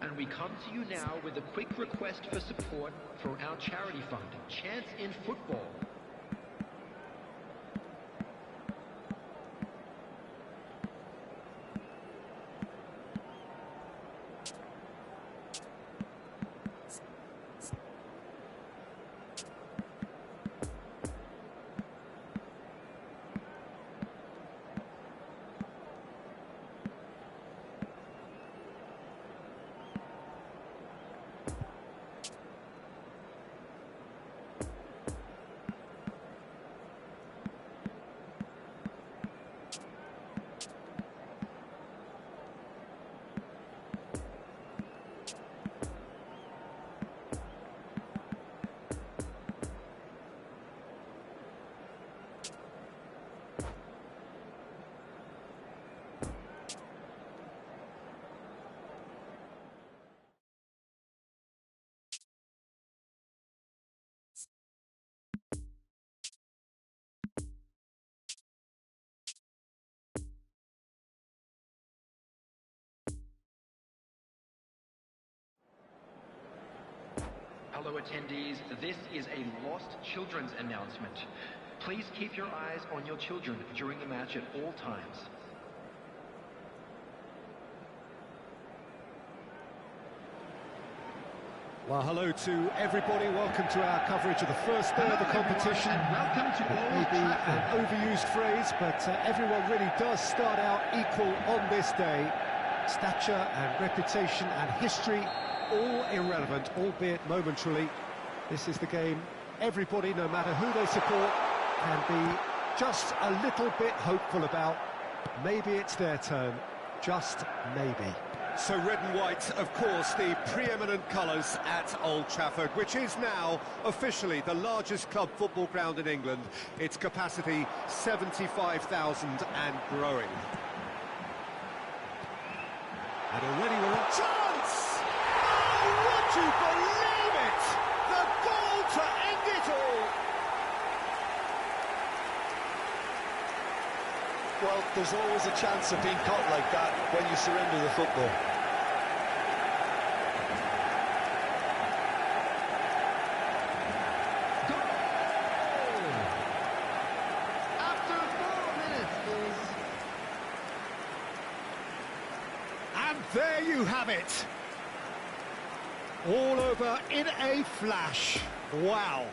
And we come to you now with a quick request for support for our charity fund, Chance in Football. attendees, this is a lost children's announcement. Please keep your eyes on your children during the match at all times. Well, hello to everybody. Welcome to our coverage of the first day of the competition. Welcome to Old Maybe Trafford. an overused phrase, but everyone really does start out equal on this day. Stature and reputation and history, all irrelevant, albeit momentarily. This is the game everybody, no matter who they support, can be just a little bit hopeful about. Maybe it's their turn, just maybe. So red and white, of course, the preeminent colours at Old Trafford, which is now officially the largest club football ground in England. Its capacity 75,000 and growing. And already we're on chance! Oh, would you believe it? The goal to end it all! Well, there's always a chance of being caught like that when you surrender the football. And there you have it. All over in a flash. Wow.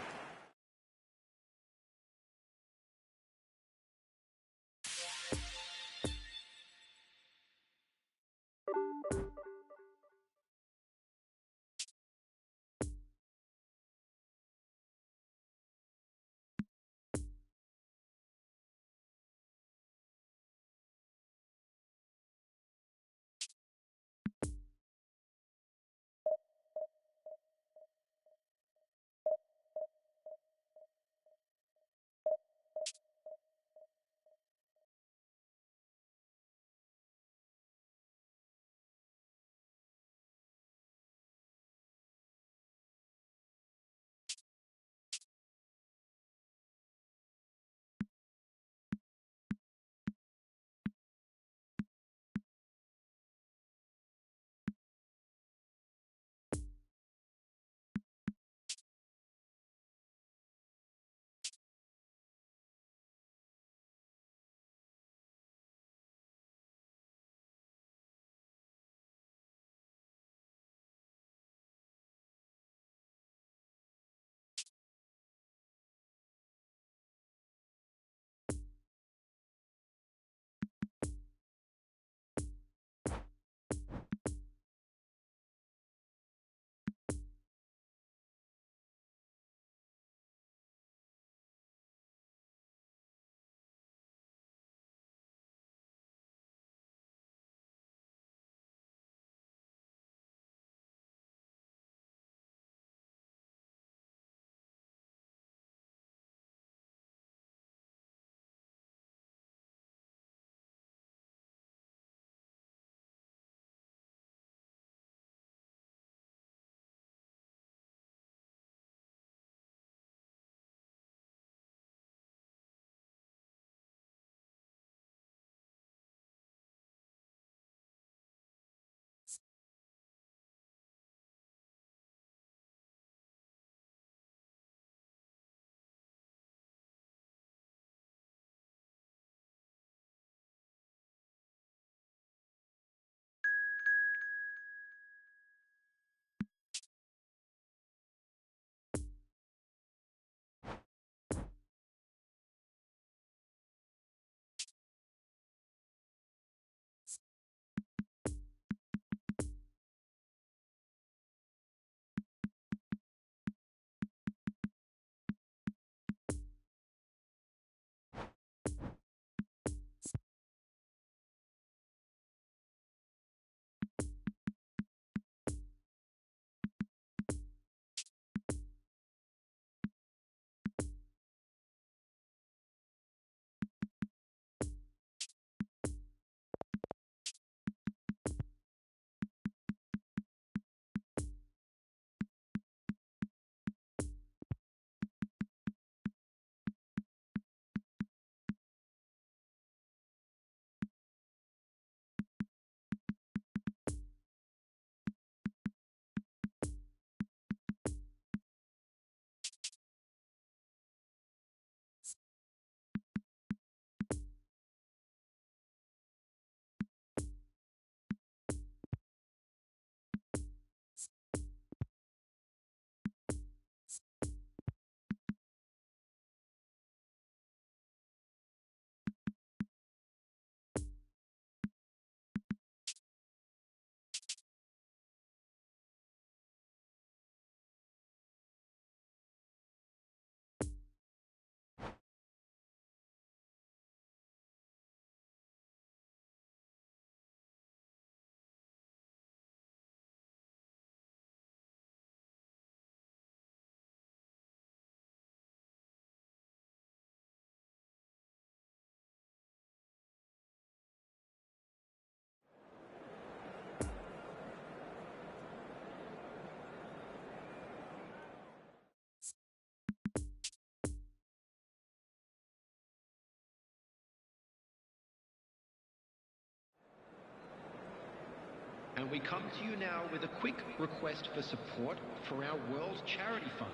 we come to you now with a quick request for support for our World Charity Fund.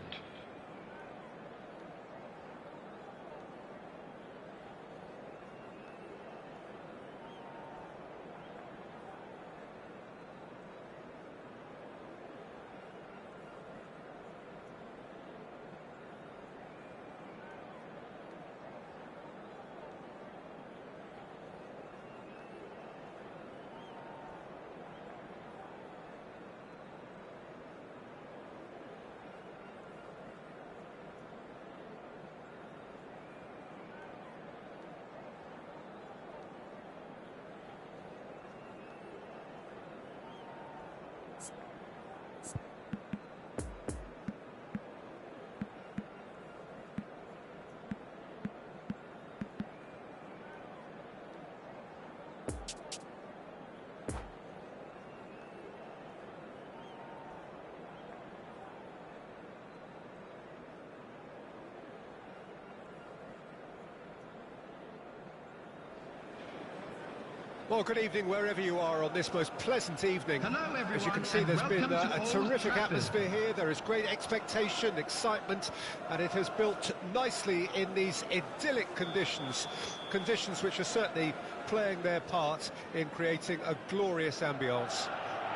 Well, good evening wherever you are on this most pleasant evening. Hello, everyone, as you can see, there's been welcome to a Old terrific Trafford. atmosphere here. There is great expectation, excitement, and it has built nicely in these idyllic conditions. Conditions which are certainly playing their part in creating a glorious ambience.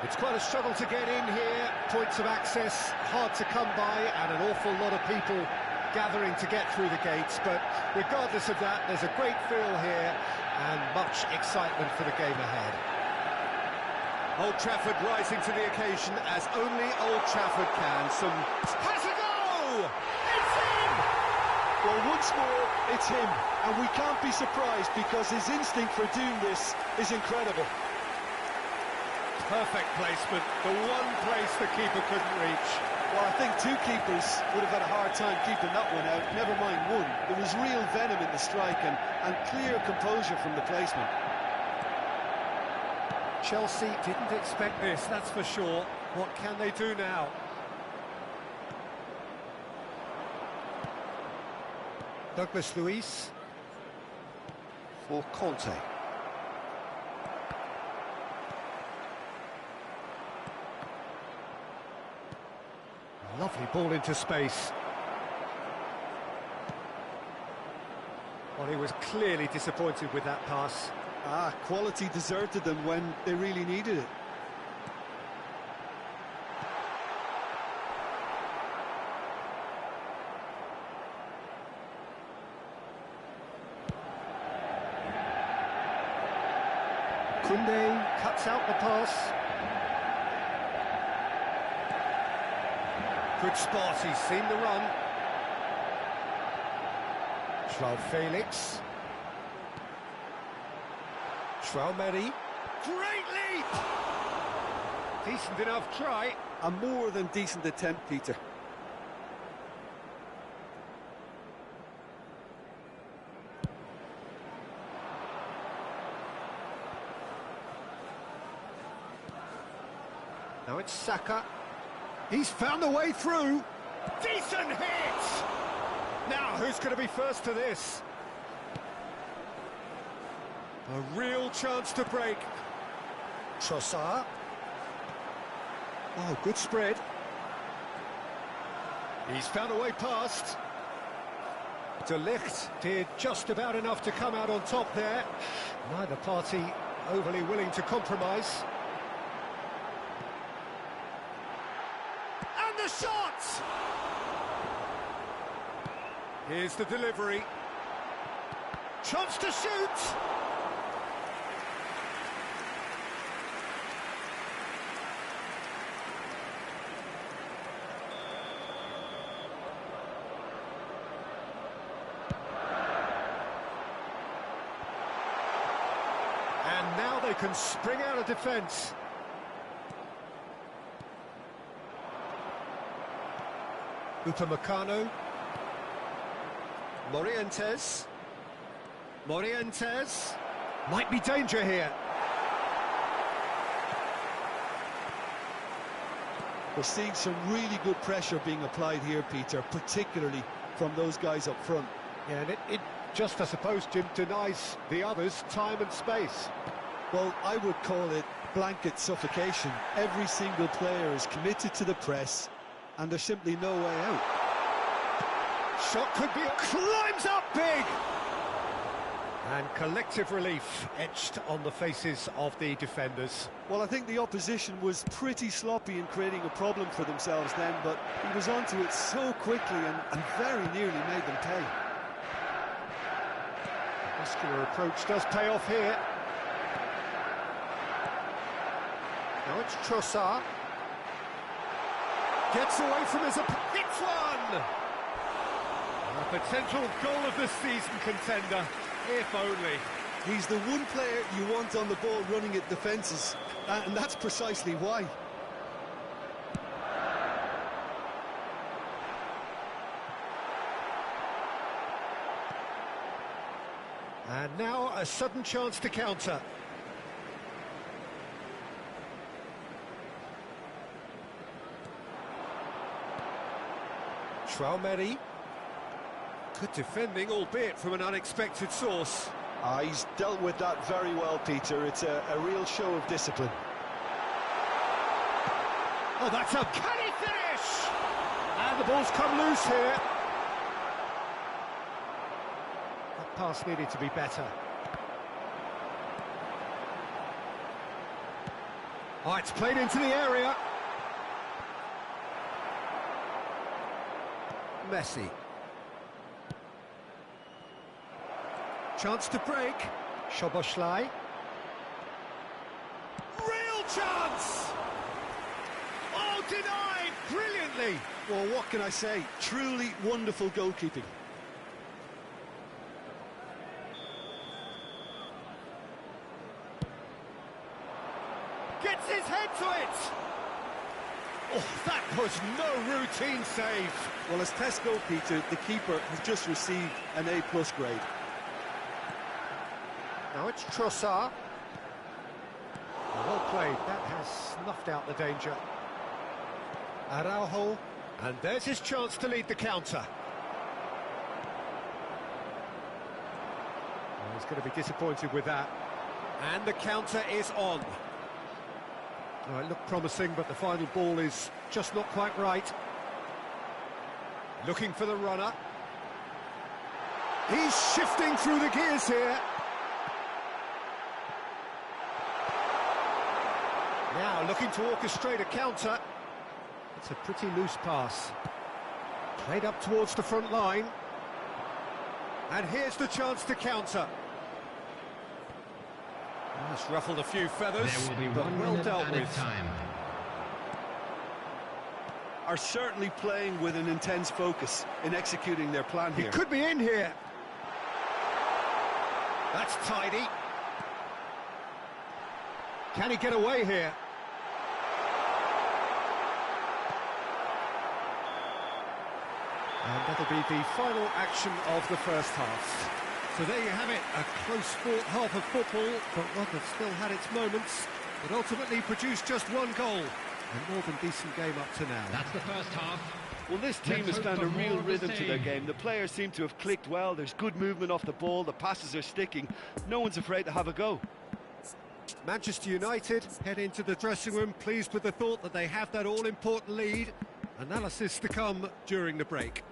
It's quite a struggle to get in here. Points of access hard to come by, and an awful lot of people gathering to get through the gates. But regardless of that, there's a great feel here and much excitement for the game ahead. Old Trafford rising to the occasion as only Old Trafford can. Has a goal! It's in! Well, once more, it's him, and we can't be surprised because his instinct for doing this is incredible. Perfect placement, the one place the keeper couldn't reach. Well, I think two keepers would have had a hard time keeping that one out, never mind one. There was real venom in the strike and clear composure from the placement. Chelsea didn't expect this, that's for sure. What can they do now? Douglas Luiz for Conte. Lovely ball into space. Well, he was clearly disappointed with that pass. Quality deserted them when they really needed it. Koundé cuts out the pass. Good spot, he's seen the run. João Felix. Traoré. Great leap! Decent enough try. A more than decent attempt, Peter. Now it's Saka. He's found a way through. Decent hit! Now, who's going to be first to this? A real chance to break. Trossard. Oh, good spread. He's found a way past. De Ligt did just about enough to come out on top there. Neither party overly willing to compromise. And the shot! Here's the delivery. Chance to shoot! And now they can spring out of defence. Upamecano. Morientes. Morientes. Might be danger here. We're seeing some really good pressure being applied here, Peter, particularly from those guys up front. Yeah, and it just, I suppose, Jim, denies the others time and space. Well, I would call it blanket suffocation. Every single player is committed to the press, and there's simply no way out. Shot could be... climbs up big! And collective relief etched on the faces of the defenders. Well, I think the opposition was pretty sloppy in creating a problem for themselves then, but he was onto it so quickly and very nearly made them pay. The muscular approach does pay off here. Now it's Trossard. Gets away from his opponent. Hits one! A potential goal of the season contender, if only. He's the one player you want on the ball running at defences, and that's precisely why. And now a sudden chance to counter. Traoré. Good defending, albeit from an unexpected source. He's dealt with that very well, Peter. It's a real show of discipline. Oh, that's a... Can he finish? And the ball's come loose here. That pass needed to be better. Oh, it's played into the area. Messi. Chance to break. Szoboszlai. Real chance! Oh, denied brilliantly! Well, what can I say? Truly wonderful goalkeeping. Gets his head to it! Oh, that was no routine save. Well, as tests go, Peter, the keeper has just received an A+ grade. Now it's Trossard. Well played, that has snuffed out the danger. Araujo, and there's his chance to lead the counter. Well, he's going to be disappointed with that. And the counter is on. Oh, it looked promising, but the final ball is just not quite right. Looking for the runner. He's shifting through the gears here. Now looking to orchestrate a counter. It's a pretty loose pass. Played up towards the front line. And here's the chance to counter. That's ruffled a few feathers, but well dealt with. Are certainly playing with an intense focus in executing their plan here. He could be in here. That's tidy. Can he get away here? And that'll be the final action of the first half. So there you have it, a close-fought half of football, but one that still had its moments. It ultimately produced just one goal. A more than decent game up to now. That's the first half. Well, this team has found a real rhythm to their game. The players seem to have clicked well. There's good movement off the ball. The passes are sticking. No one's afraid to have a go. Manchester United head into the dressing room pleased with the thought that they have that all-important lead. Analysis to come during the break.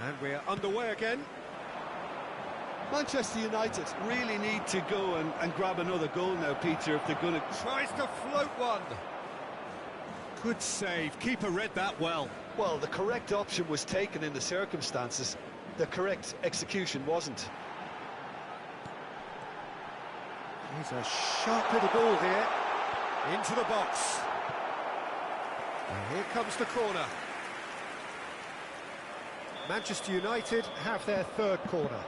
And we're underway again. Manchester United really need to go and grab another goal now, Peter, if they're going to... Tries to float one. Good save. Keeper read that well. Well, the correct option was taken in the circumstances. The correct execution wasn't. He's a sharp little ball here. Into the box. And here comes the corner. Manchester United have their third corner.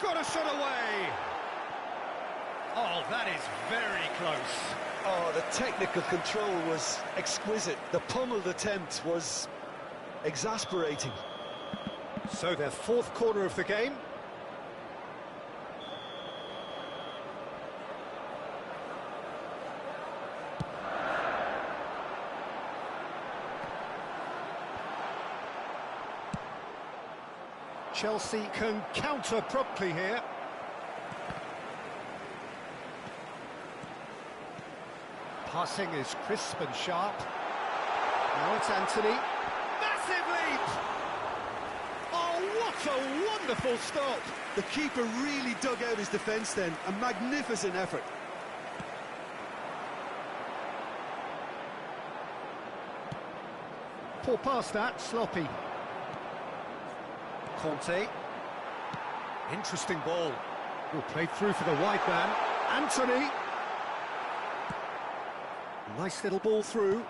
Got a shot away! Oh, that is very close. Oh, the technical control was exquisite. The pummeled attempt was exasperating. So their fourth corner of the game. Chelsea can counter promptly here. Passing is crisp and sharp. Now it's Anthony. Massive leap! Oh, what a wonderful stop! The keeper really dug out his defence then. A magnificent effort. Poor pass that, sloppy. Conte. Interesting ball. Oh, played through for the wide man. Anthony. Nice little ball through.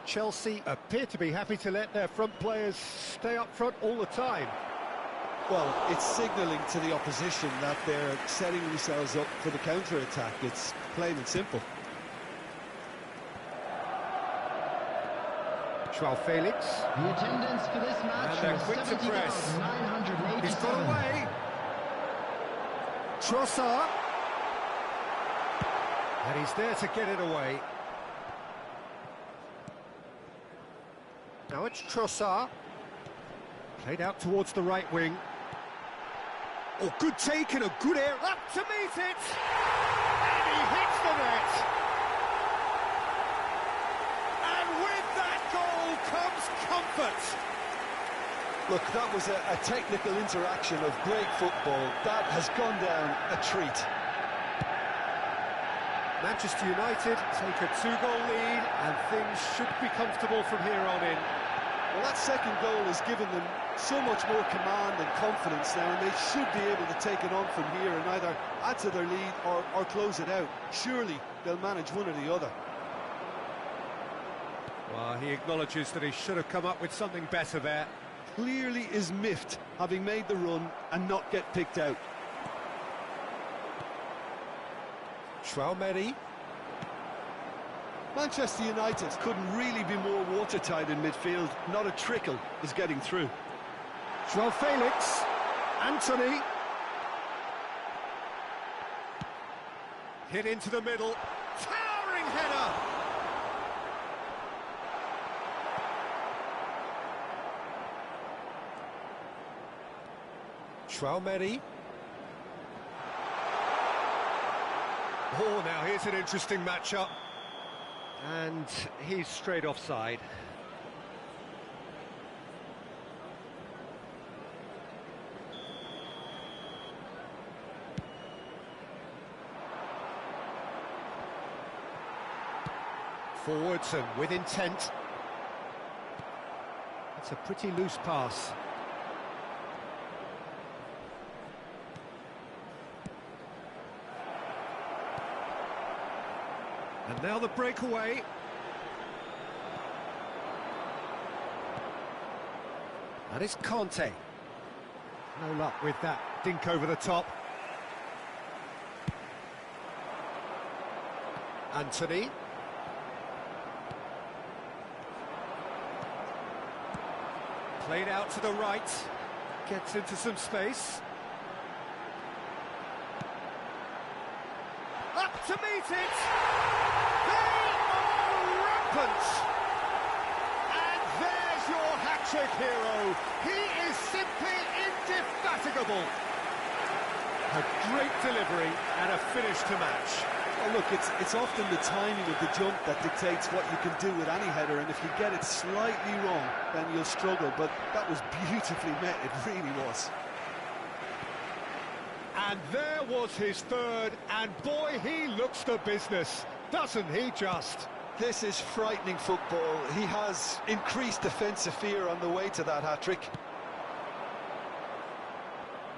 Chelsea appear to be happy to let their front players stay up front all the time. Well, it's signalling to the opposition that they're setting themselves up for the counter-attack. It's plain and simple. Joao Felix. The attendance for this match And they're quick to press. He's got away. Trossard. And he's there to get it away. Now it's Trossard. Played out towards the right wing. Oh, good take and a good air. Up to meet it! And he hits the net! And with that goal comes comfort! Look, that was a technical interaction of great football. That has gone down a treat. Manchester United take a 2-goal lead and things should be comfortable from here on in. Well, that second goal has given them so much more command and confidence now, and they should be able to take it on from here and either add to their lead or close it out. Surely they'll manage one or the other. Well, he acknowledges that he should have come up with something better there. Clearly is miffed, having made the run and not get picked out. Traoré. Manchester United couldn't really be more watertight in midfield. Not a trickle is getting through. Joao Felix. Anthony. Hit into the middle. Towering header. Traoré. Oh, now here's an interesting matchup. And he's straight offside. Forwards and with intent. It's a pretty loose pass. And now the breakaway. That is Conte. No luck with that dink over the top. Anthony. Played out to the right. Gets into some space. Up to meet it! They are rampant! And there's your hat-trick hero. He is simply indefatigable. A great delivery and a finish to match. Oh, look, it's often the timing of the jump that dictates what you can do with any header, and if you get it slightly wrong, then you'll struggle. But that was beautifully met, it really was. And there was his third, and boy, he looks the business, doesn't he just? This is frightening football. He has increased defensive fear on the way to that hat-trick.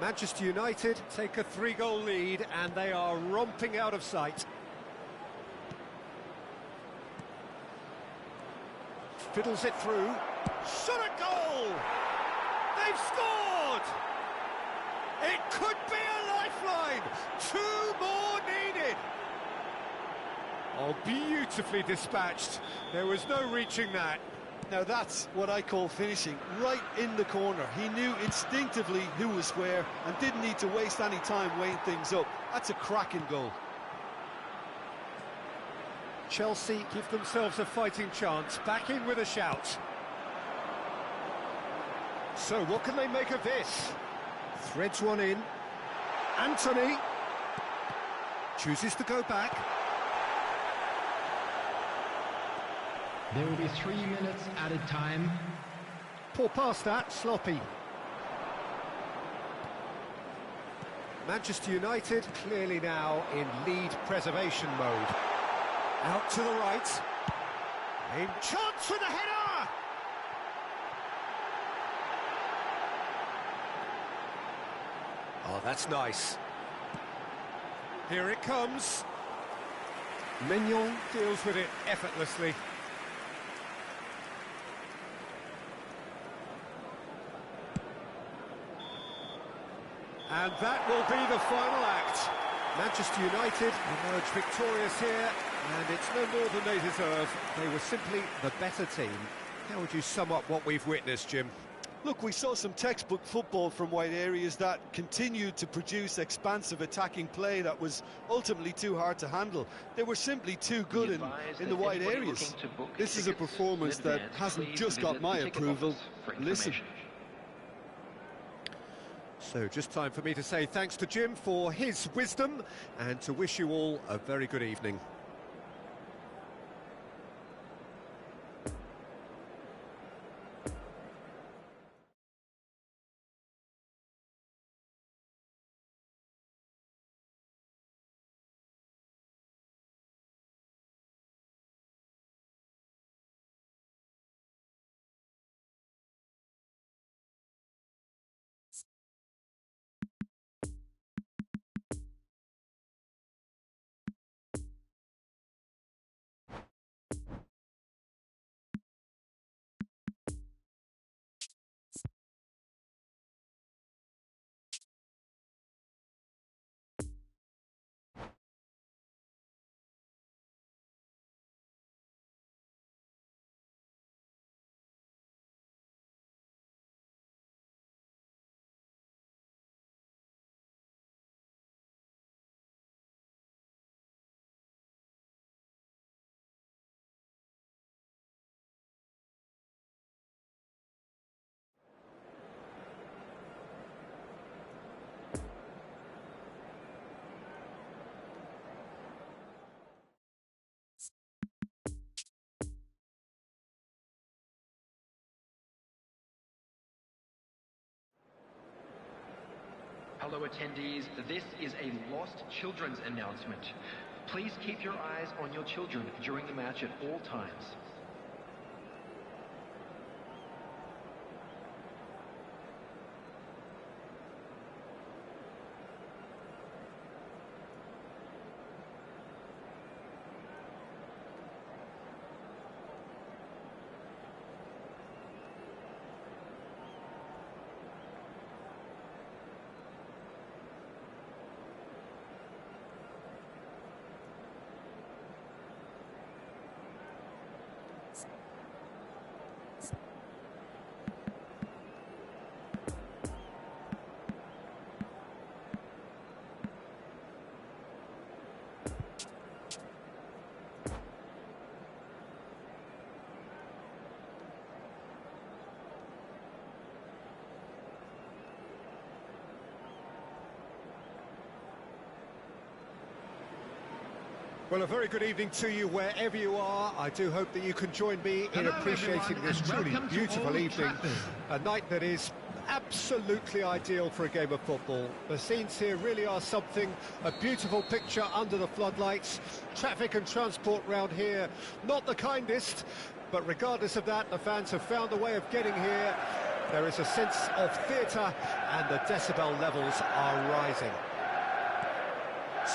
Manchester United take a 3-goal lead, and they are romping out of sight. Fiddles it through. Shot a goal! They've scored! It could be a lifeline! 2 more needed! Oh, beautifully dispatched. There was no reaching that. Now that's what I call finishing, right in the corner. He knew instinctively who was where and didn't need to waste any time weighing things up. That's a cracking goal. Chelsea give themselves a fighting chance, back in with a shout. So what can they make of this? Threads one in. Anthony chooses to go back. There will be 3 minutes added time. Poor pass that, sloppy. Manchester United clearly now in lead preservation mode. Out to the right. In chance for the header! Oh, that's nice. Here it comes. Mignon deals with it effortlessly. And that will be the final act. Manchester United emerge victorious here, and it's no more than they deserve. They were simply the better team. How would you sum up what we've witnessed, Jim? Look, we saw some textbook football from wide areas that continued to produce expansive attacking play that was ultimately too hard to handle. They were simply too good in the wide areas. This is a performance that hasn't just got my approval. Listen. So just time for me to say thanks to Jim for his wisdom and to wish you all a very good evening. Hello attendees, this is a lost children's announcement. Please keep your eyes on your children during the match at all times. Well, a very good evening to you wherever you are. I do hope that you can join me in appreciating this truly beautiful evening. A night that is absolutely ideal for a game of football. The scenes here really are something, a beautiful picture under the floodlights. Traffic and transport round here, not the kindest, but regardless of that, the fans have found a way of getting here. There is a sense of theatre and the decibel levels are rising.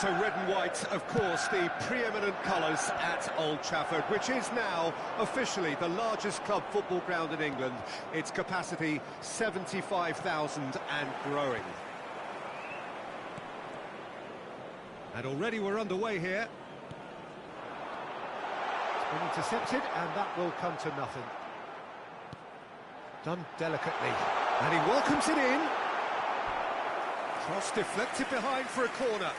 So red and white, of course, the preeminent colours at Old Trafford, which is now officially the largest club football ground in England. Its capacity 75,000 and growing. And already we're underway here. Been intercepted, and that will come to nothing. Done delicately, and he welcomes it in. Cross deflected behind for a corner.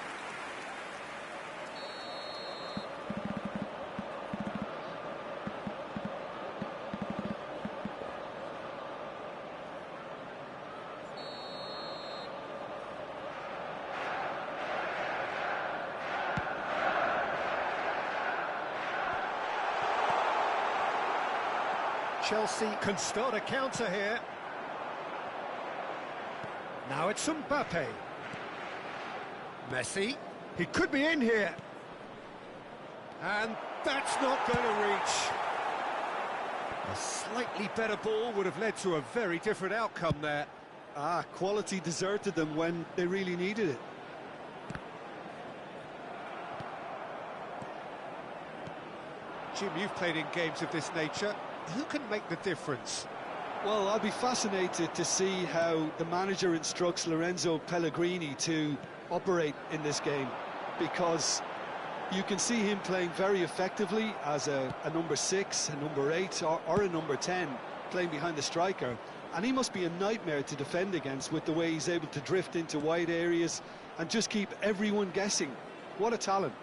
Chelsea can start a counter here. Now it's Mbappe. Messi. He could be in here. And that's not going to reach. A slightly better ball would have led to a very different outcome there. Quality deserted them when they really needed it. Jim, you've played in games of this nature. Who can make the difference? Well, I'll be fascinated to see how the manager instructs Lorenzo Pellegrini to operate in this game, because you can see him playing very effectively as a number 6, a number 8 or a number 10, playing behind the striker, and he must be a nightmare to defend against with the way he's able to drift into wide areas and just keep everyone guessing. What a talent.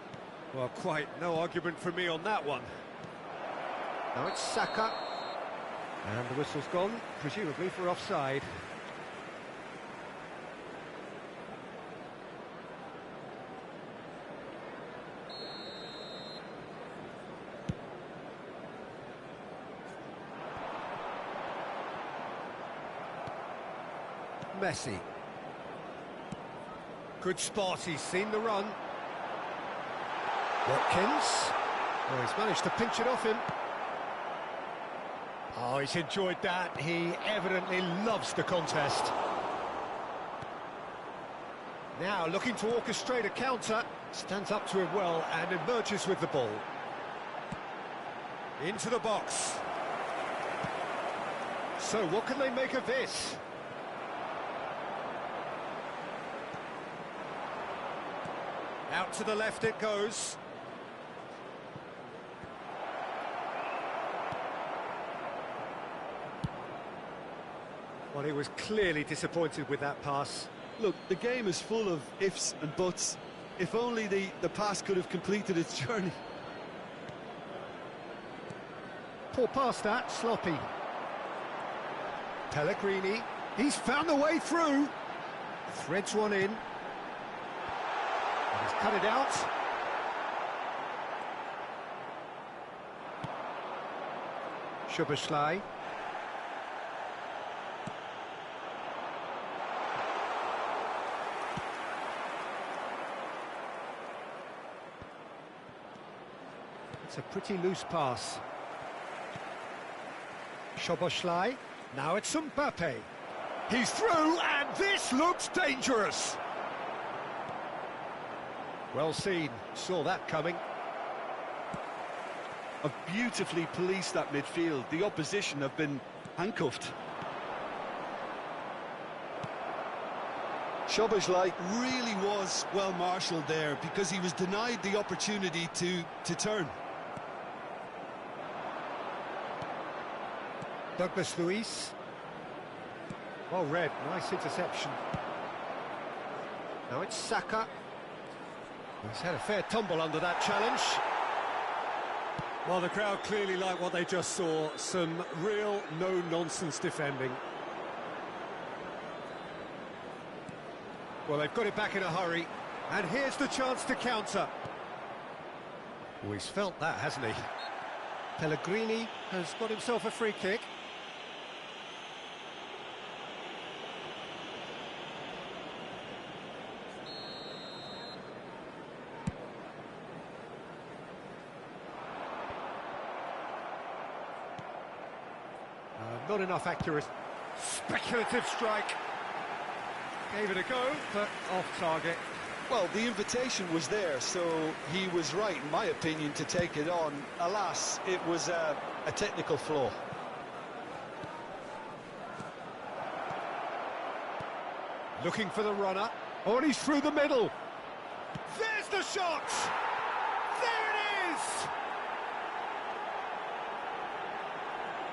Well, quite no argument for me on that one. Now it's Saka, and the whistle's gone, presumably for offside. Messi. Good spot, he's seen the run. Watkins. Oh, he's managed to pinch it off him. Oh, he's enjoyed that. He evidently loves the contest. Now looking to orchestrate a counter. Stands up to it well and emerges with the ball. Into the box. So what can they make of this? Out to the left it goes. Well, he was clearly disappointed with that pass. Look, the game is full of ifs and buts. If only the pass could have completed its journey. Poor pass that, sloppy. Pellegrini, he's found the way through. Threads one in. And he's cut it out. Szoboszlai. It's a pretty loose pass. Szoboszlai. Now it's Mbappe. He's through, and this looks dangerous. Well seen. Saw that coming. Have beautifully policed that midfield. The opposition have been handcuffed. Szoboszlai really was well marshalled there because he was denied the opportunity to turn. Douglas Luiz. Well read, nice interception. Now it's Saka. He's had a fair tumble under that challenge. Well, the crowd clearly like what they just saw. Some real no-nonsense defending. Well, they've got it back in a hurry. And here's the chance to counter. Oh, he's felt that, hasn't he? Pellegrini has got himself a free kick. Not enough accurate. Speculative strike. Gave it a go, but off target. Well, the invitation was there, so he was right, in my opinion, to take it on. Alas, it was a technical flaw. Looking for the runner. Oh, and he's through the middle. There's the shot! There it is!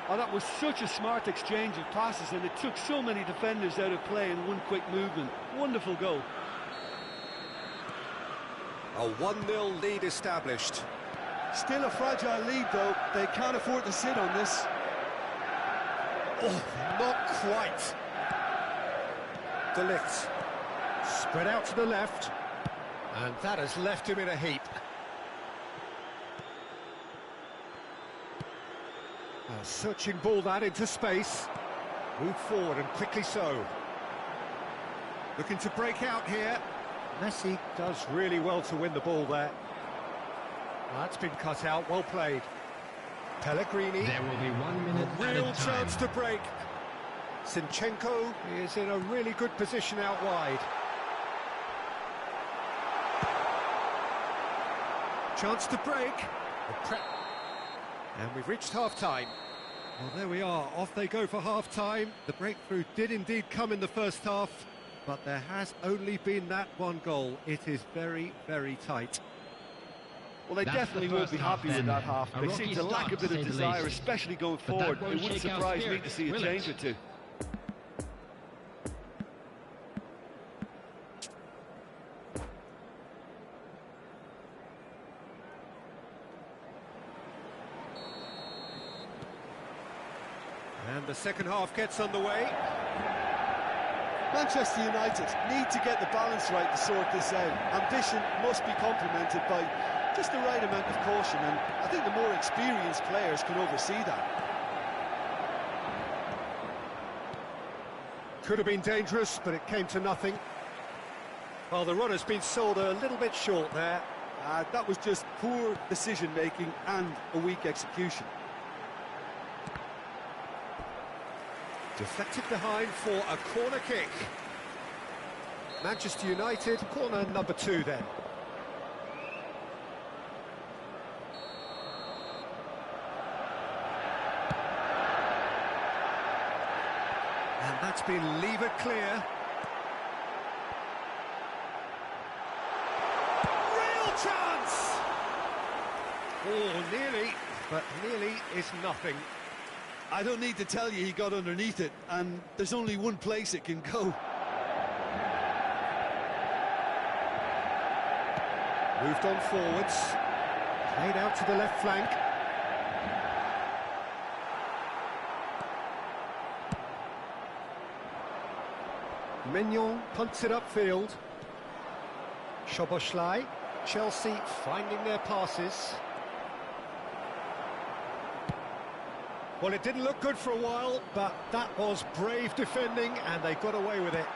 Oh, that was such a smart exchange of passes, and it took so many defenders out of play in one quick movement. Wonderful goal. A 1-0 lead established. Still a fragile lead, though. They can't afford to sit on this. Oh, not quite. De Ligt. Spread out to the left. And that has left him in a heap. A searching ball that into space. Move forward and quickly so. Looking to break out here. Messi does really well to win the ball there. That's been cut out, well played. Pellegrini. There will be 1 minute A at real a time. chance to break. Zinchenko is in a really good position out wide. Chance to break. And we've reached half-time. Well, there we are. Off they go for half-time. The breakthrough did indeed come in the first half, but there has only been that one goal. It is very, very tight. Well, they That's definitely the won't first be half happy with then. that half. A They rocky seem to lack a start, bit to of say the desire, least. especially going But forward. that won't It wouldn't shake our surprise me spirit, to see a will change it? or two. And the second half gets underway. Manchester United need to get the balance right to sort this out. Ambition must be complemented by just the right amount of caution, and I think the more experienced players can oversee that. Could have been dangerous, but it came to nothing. Well, the run has been sold a little bit short there. That was just poor decision-making and a weak execution. Deflected behind for a corner kick. Manchester United, corner number 2 then. And that's been levered clear. Real chance! Oh, nearly, but nearly is nothing. I don't need to tell you he got underneath it, and there's only one place it can go. Moved on forwards. Played out to the left flank. Mignon punts it upfield. Szoboszlai. Chelsea finding their passes. Well, it didn't look good for a while, but that was brave defending, and they got away with it.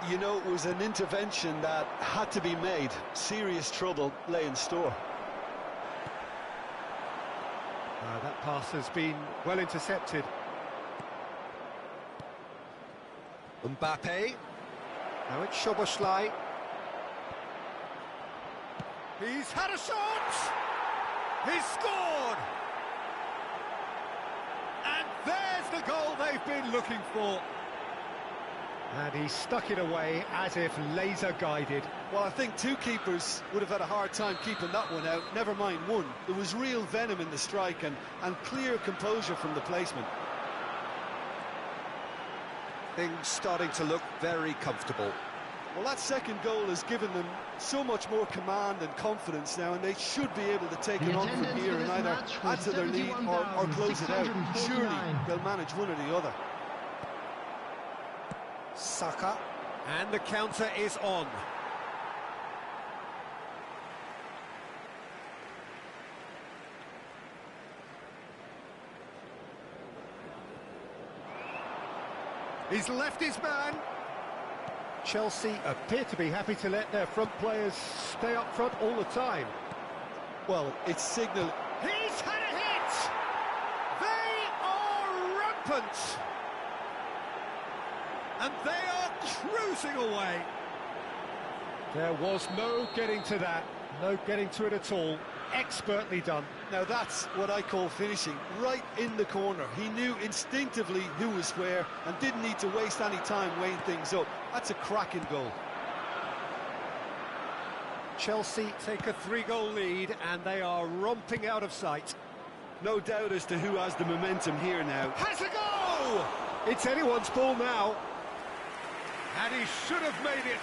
You know, it was an intervention that had to be made. Serious trouble lay in store. That pass has been well intercepted. Mbappe. Now it's Szoboszlai. He's had a shot! He's scored! And there's the goal they've been looking for. And he stuck it away as if laser-guided. Well, I think two keepers would have had a hard time keeping that one out, never mind one. There was real venom in the strike and clear composure from the placement. Things starting to look very comfortable. Well, that second goal has given them so much more command and confidence now, and they should be able to take it on from here and either add to their lead or close it out. Surely they'll manage one or the other. Saka, and the counter is on. He's left his man. Chelsea appear to be happy to let their front players stay up front all the time. Well, it's signal. He's had a hit! They are rampant! And they are cruising away. There was no getting to that, no getting to it at all. Expertly done. Now that's what I call finishing, right in the corner. He knew instinctively who was where and didn't need to waste any time weighing things up. That's a cracking goal. Chelsea take a 3-goal lead and they are romping out of sight. No doubt as to who has the momentum here now. Has a go! It's anyone's ball now. And he should have made it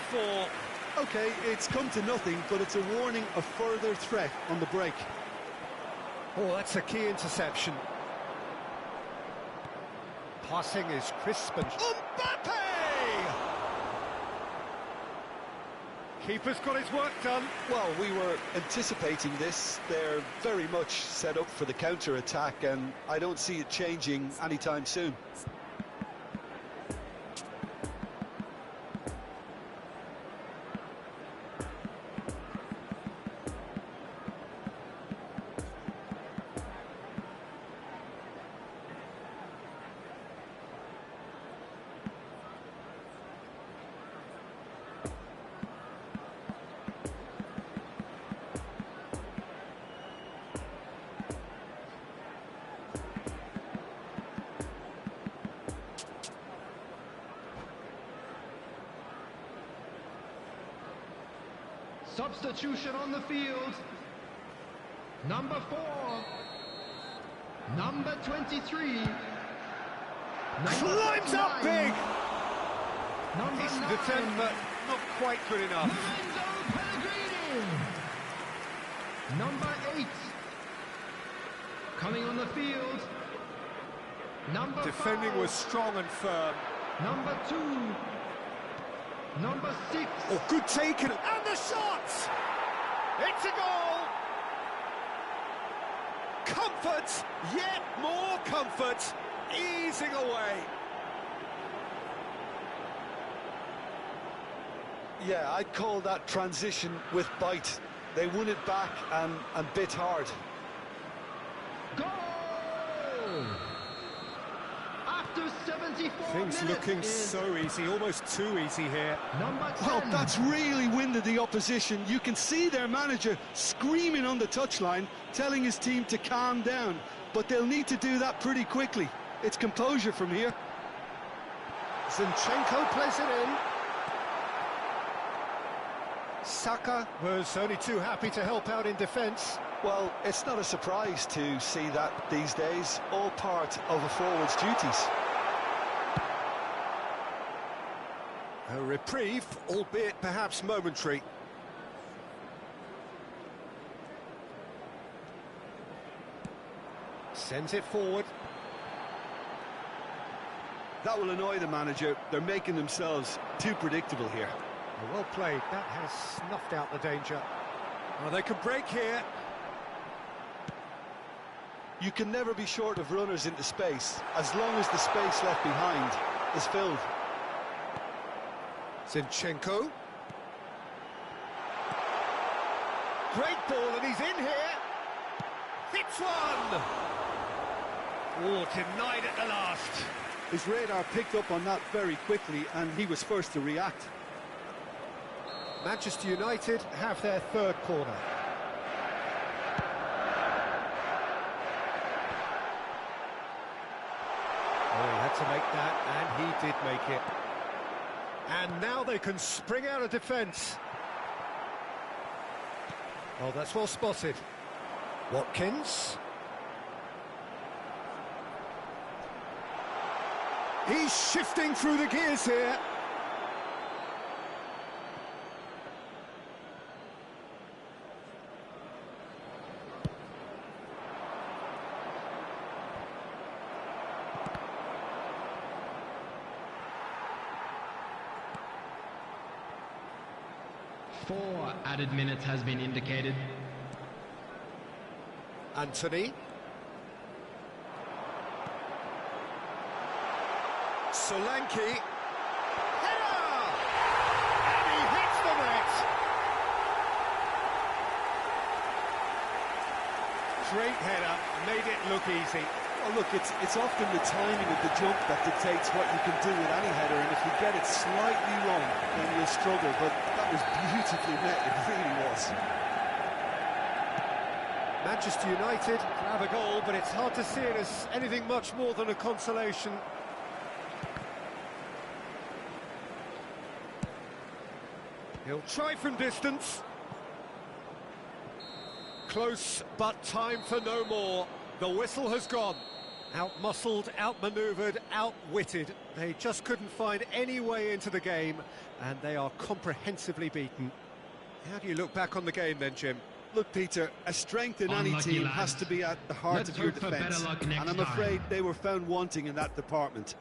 4. Okay, it's come to nothing, but it's a warning of further threat on the break. Oh, that's a key interception. Passing is crisp and... Mbappe! Keeper's got his work done. Well, we were anticipating this. They're very much set up for the counter-attack, and I don't see it changing anytime soon. Substitution on the field. Number 4. Number 23. Climbs up big! Number Decent 9. attempt, but not quite good enough. Lorenzo Pellegrini. Number 8. Coming on the field. Number Defending 5. was strong and firm. Number 2. Number 6. Oh, good taken. And the shot! It's a goal! Comfort! Yet more comfort! Easing away. Yeah, I'd call that transition with bite. They won it back and bit hard. Goal! After 74 Things minutes looking is so easy, almost too easy here. number 10. Well, that's really winded the opposition. You can see their manager screaming on the touchline, telling his team to calm down. But they'll need to do that pretty quickly. It's composure from here. Zinchenko plays it in. Saka was only too happy to help out in defence. Well, it's not a surprise to see that these days, all part of a forward's duties. A reprieve, albeit perhaps momentary. Sends it forward. That will annoy the manager. They're making themselves too predictable here. Well played, that has snuffed out the danger. Well, they can break here. You can never be short of runners into space, as long as the space left behind is filled. Zinchenko. Great ball, and he's in here. Hits one! Oh, denied at the last. His radar picked up on that very quickly, and he was first to react. Manchester United have their third corner. Oh, he had to make that, and he did make it. And now they can spring out of defence. Oh, that's well spotted. Watkins. He's shifting through the gears here. Four added minutes has been indicated. Anthony. Solanke. Header! And he hits the net! Great header, made it look easy. Well, look, it's often the timing of the jump that dictates what you can do with any header, and if you get it slightly wrong, then you'll struggle, but that was beautifully met, it really was. Manchester United grab a goal, but it's hard to see it as anything much more than a consolation. He'll try from distance. Close, but time for no more. The whistle has gone. Out-muscled, out-manoeuvred, outwitted. They just couldn't find any way into the game, and they are comprehensively beaten. How do you look back on the game then, Jim? Look, Peter, a strength in any Unlucky team lads. has to be at the heart Let's of your hope for better defence, luck and next I'm time. afraid they were found wanting in that department.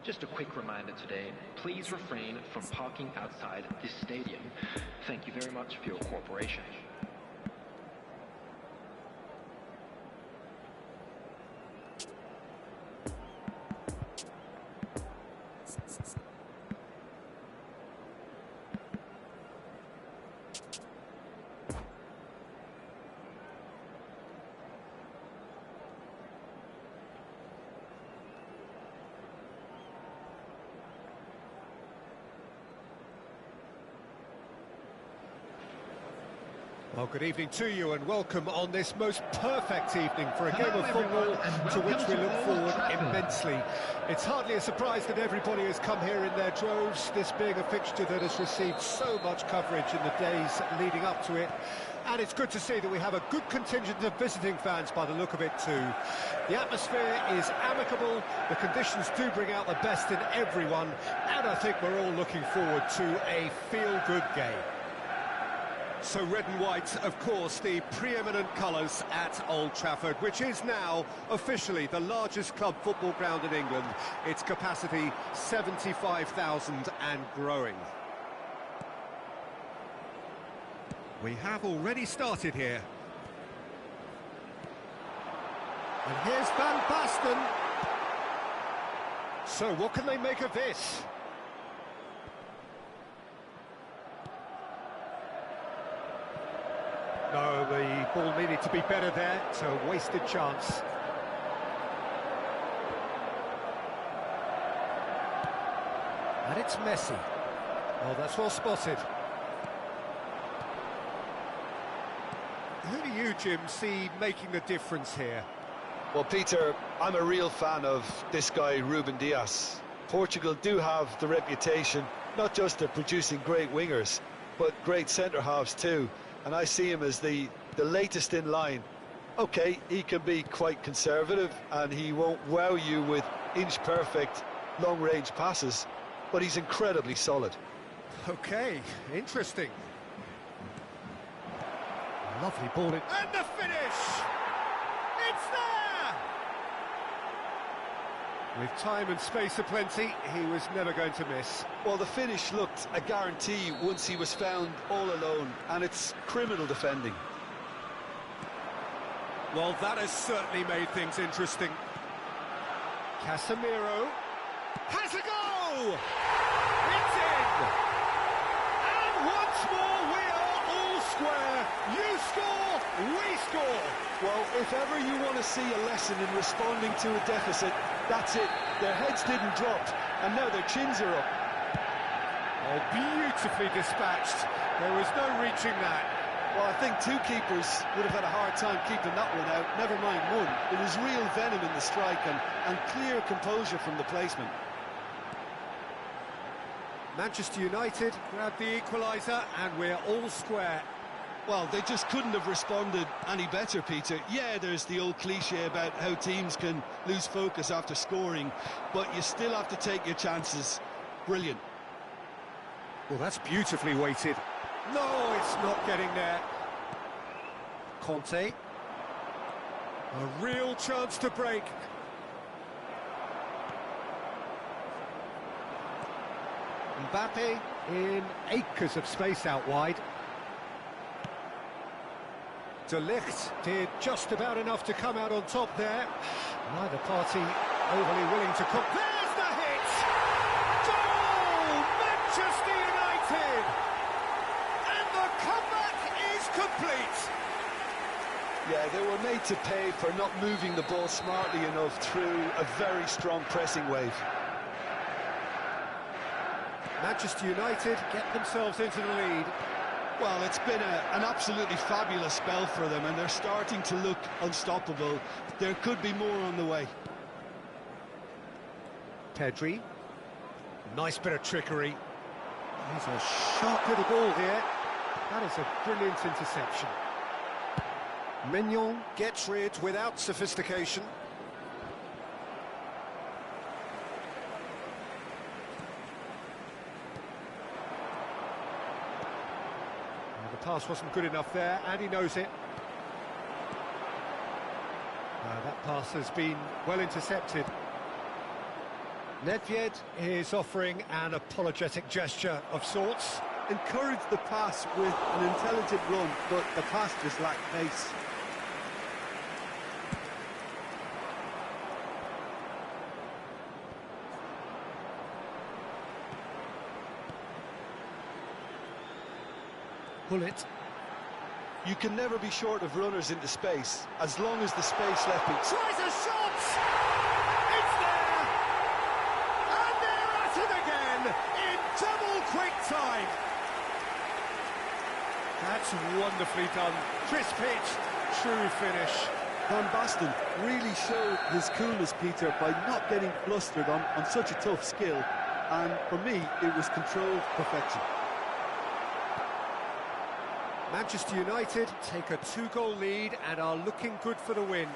Just a quick reminder today, please refrain from parking outside this stadium. Thank you very much for your cooperation. Well, good evening to you and welcome on this most perfect evening for a game Hello, of football everyone, and to which welcome we to look Old forward Trafford. immensely. It's hardly a surprise that everybody has come here in their droves, this being a fixture that has received so much coverage in the days leading up to it. And it's good to see that we have a good contingent of visiting fans by the look of it too. The atmosphere is amicable, the conditions do bring out the best in everyone, and I think we're all looking forward to a feel-good game. So red and white, of course, the preeminent colours at Old Trafford, which is now officially the largest club football ground in England. Its capacity 75,000 and growing. We have already started here. And here's Van Basten. So what can they make of this? No, the ball needed to be better there. It's a wasted chance. And it's Messi. Oh, that's well spotted. Who do you, Jim, see making the difference here? Well, Peter, I'm a real fan of this guy, Ruben Dias. Portugal do have the reputation, not just of producing great wingers, but great centre-halves too. And I see him as the latest in line. Okay, he can be quite conservative and he won't wow you with inch-perfect long-range passes, but he's incredibly solid. Okay, interesting. Lovely ball in. And the finish! It's there! With time and space aplenty, he was never going to miss. Well, the finish looked a guarantee once he was found all alone, and it's criminal defending. Well, that has certainly made things interesting. Casemiro has a go! It's in! And once more we are all square. You score, we score. Well, if ever you want to see a lesson in responding to a deficit, that's it. Their heads didn't drop, and now their chins are up. Oh, beautifully dispatched. There was no reaching that. Well, I think two keepers would have had a hard time keeping that one out, never mind one. It was real venom in the strike and clear composure from the placement. Manchester United grabbed the equaliser, and we're all square. Well, they just couldn't have responded any better, Peter. Yeah, there's the old cliche about how teams can lose focus after scoring, but you still have to take your chances. Brilliant. Well, that's beautifully weighted. No, it's not getting there. Conte. A real chance to break. Mbappe in acres of space out wide. De Ligt did just about enough to come out on top there. Neither party overly willing to come. There's the hit! Goal! Manchester United! And the comeback is complete! Yeah, they were made to pay for not moving the ball smartly enough through a very strong pressing wave. Manchester United get themselves into the lead. Well, it's been an absolutely fabulous spell for them, and they're starting to look unstoppable. There could be more on the way. Pedri. Nice bit of trickery. He's a sharp little ball here. That is a brilliant interception. Mignon gets rid without sophistication. The pass wasn't good enough there, and he knows it. That pass has been well intercepted. Nedved is offering an apologetic gesture of sorts. Encouraged the pass with an intelligent run, but the pass just lacked pace. Bullet. You can never be short of runners into space, as long as the space left be... Tries a shot! It's there! And they're at it again, in double quick time! That's wonderfully done. Crisp hit, true finish. Van Basten really showed his coolness, Peter, by not getting flustered on such a tough skill. And for me, it was controlled perfection. Manchester United take a 2-goal lead and are looking good for the win.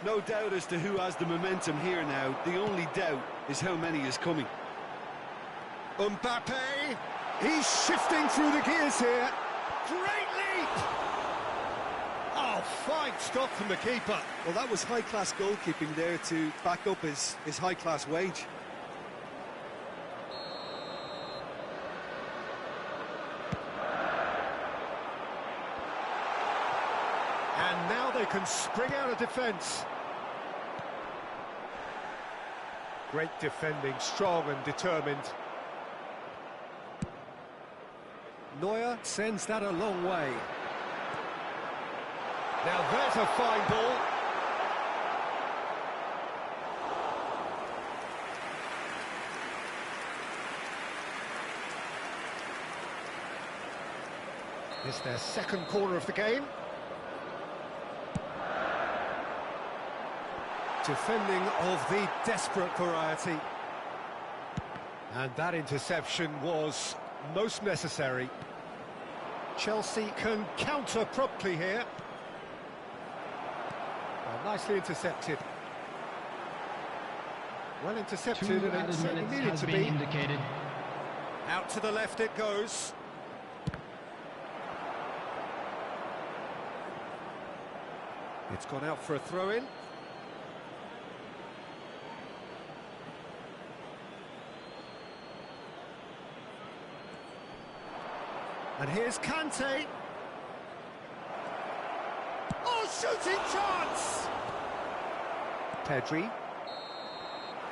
No doubt as to who has the momentum here now. The only doubt is how many is coming. Mbappe, he's shifting through the gears here. Great leap! Oh, fine stop from the keeper. Well, that was high-class goalkeeping there to back up his high-class wage. And now they can spring out of defence. Great defending, strong and determined. Neuer sends that a long way. Now there's a fine ball. It's their second corner of the game. Defending of the desperate variety. And that interception was most necessary. Chelsea can counter promptly here. Well, nicely intercepted. Well intercepted, and it certainly needed to be. Indicated. Out to the left it goes. It's gone out for a throw-in. And here's Kante. Oh, shooting chance! Pedri.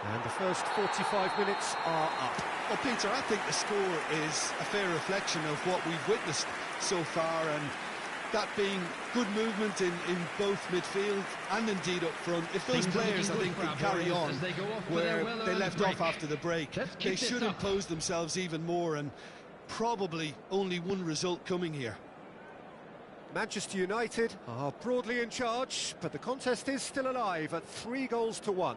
And the first 45 minutes are up. Well, Peter, I think the score is a fair reflection of what we've witnessed so far, and that being good movement in both midfield and indeed up front. If those players, I think, can carry on where they left off after the break, they should impose themselves even more, and probably only one result coming here. Manchester United are broadly in charge, but the contest is still alive at 3-1.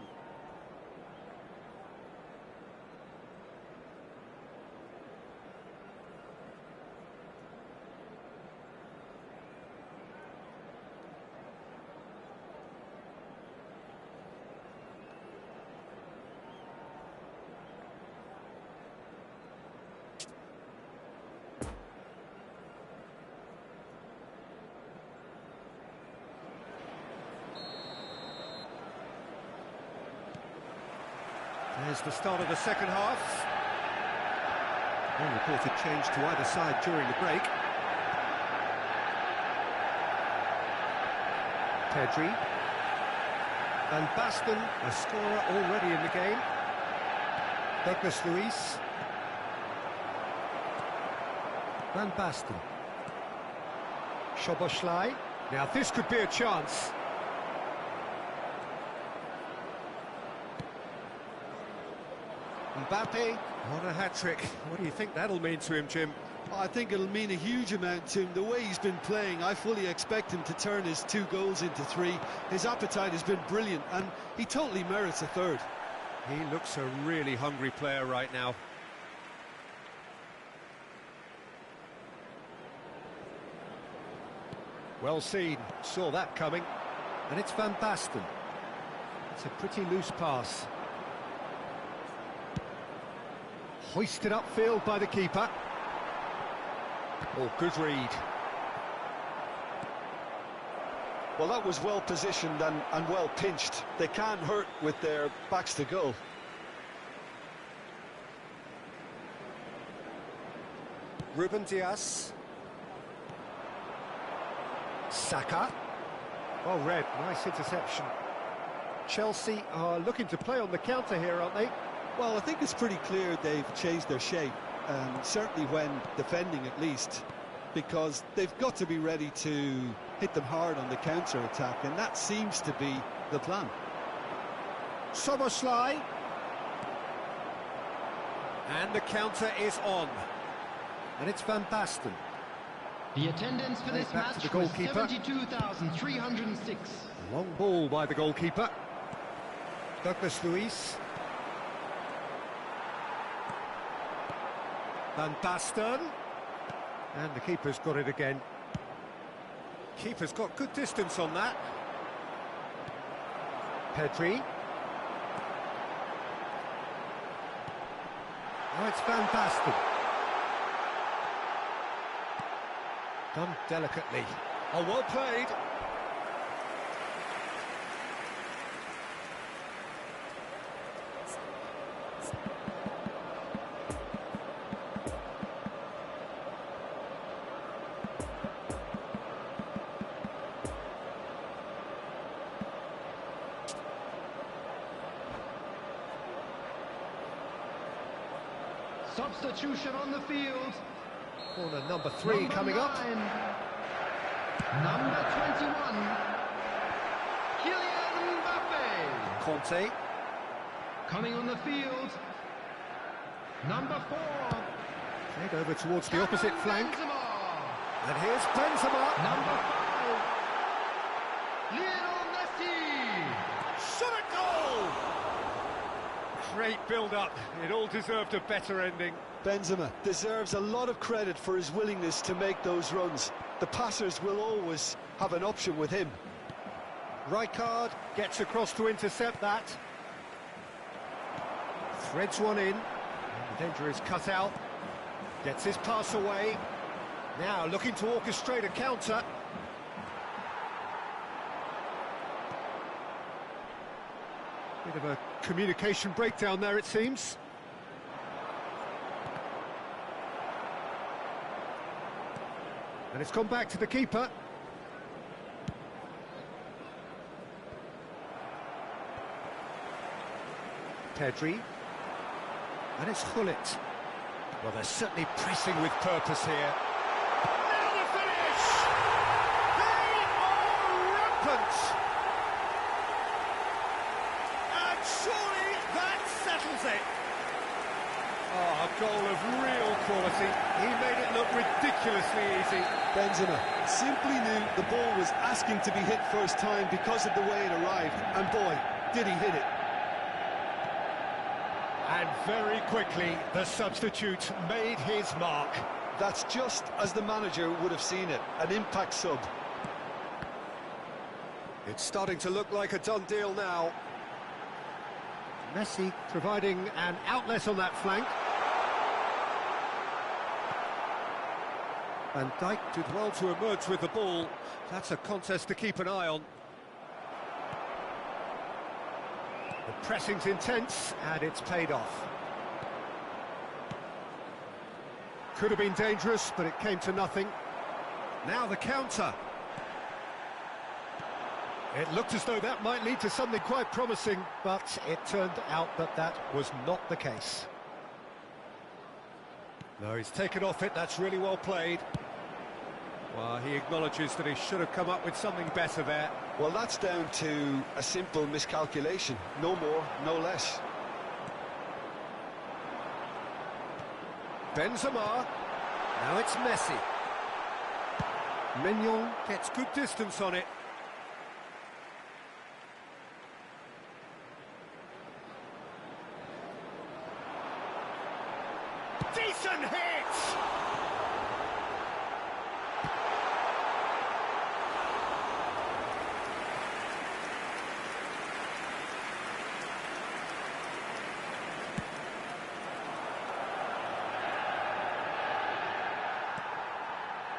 There's the start of the second half. No reported change to either side during the break. Pedri. Van Basten, a scorer already in the game. Douglas Luiz. Van Basten. Szoboszlai. Now this could be a chance. Mbappe on a hat-trick. What do you think that'll mean to him, Jim? I think it'll mean a huge amount to him. The way he's been playing, I fully expect him to turn his 2 goals into 3. His appetite has been brilliant, and he totally merits a third. He looks a really hungry player right now. Well seen, saw that coming. And it's Van Basten. It's a pretty loose pass. Hoisted upfield by the keeper. Oh, good read. Well, that was well positioned and well pinched. They can't hurt with their backs to goal. Ruben Dias. Saka. Well read, nice interception. Chelsea are looking to play on the counter here, aren't they? Well, I think it's pretty clear they've changed their shape, certainly when defending at least, because they've got to be ready to hit them hard on the counter-attack, and that seems to be the plan. Szoboszlai. And the counter is on. And it's Van Basten. The attendance for Played this back to match the was goalkeeper. 72,306. Long ball by the goalkeeper. Douglas Luiz. Van Basten. And the keeper's got it again. Keeper's got good distance on that. Pedri. Oh, it's Van Basten. Done delicately. Oh, well played. Substitution on the field. Corner number 3 coming up. Number 21. Kylian Mbappe. Conte. Coming on the field. Number 4. Played over towards the opposite flank. Benzema. And here's Benzema. Number 5. Lionel Messi. Shot at goal! Great build-up. It all deserved a better ending. Benzema deserves a lot of credit for his willingness to make those runs. The passers will always have an option with him. Rijkaard gets across to intercept that. Threads one in. And the danger is cut out. Gets his pass away. Now looking to orchestrate a counter. Bit of a communication breakdown there, it seems. And it's gone back to the keeper. Pedri. And it's Gullit. Well, they're certainly pressing with purpose here. Now the finish! They are rampant! And surely that settles it. Oh, a goal of real quality. He made it look ridiculously easy. Benzema simply knew the ball was asking to be hit first time because of the way it arrived, and boy, did he hit it. And very quickly, the substitute made his mark. That's just as the manager would have seen it, an impact sub. It's starting to look like a done deal now. Messi providing an outlet on that flank. Van Dijk did well to emerge with the ball. That's a contest to keep an eye on. The pressing's intense, and it's paid off. Could have been dangerous, but it came to nothing. Now the counter. It looked as though that might lead to something quite promising, but it turned out that that was not the case. No, he's taken off it. That's really well played. Well, he acknowledges that he should have come up with something better there. Well, that's down to a simple miscalculation. No more, no less. Benzema. Now it's Messi. Mignon gets good distance on it. Decent hit!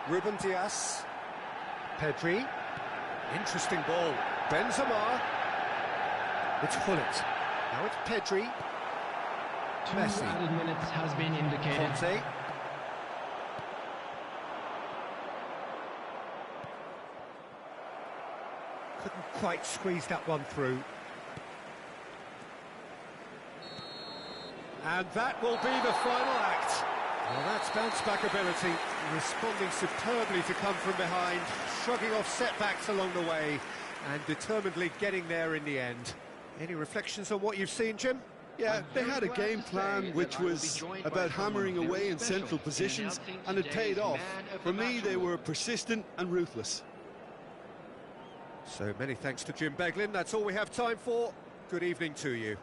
Ruben Dias. Pedri. Interesting ball. Benzema. It's Gullit. Now it's Pedri. 2 Messi. added minutes has been indicated. Conte. Couldn't quite squeeze that one through. And that will be the final act. Well, that's bounce-back ability, responding superbly to come from behind, shrugging off setbacks along the way, and determinedly getting there in the end. Any reflections on what you've seen, Jim? Yeah, they had a game plan which was about hammering away in central positions, and it paid off. For me, they were persistent and ruthless. So many thanks to Jim Beglin. That's all we have time for. Good evening to you.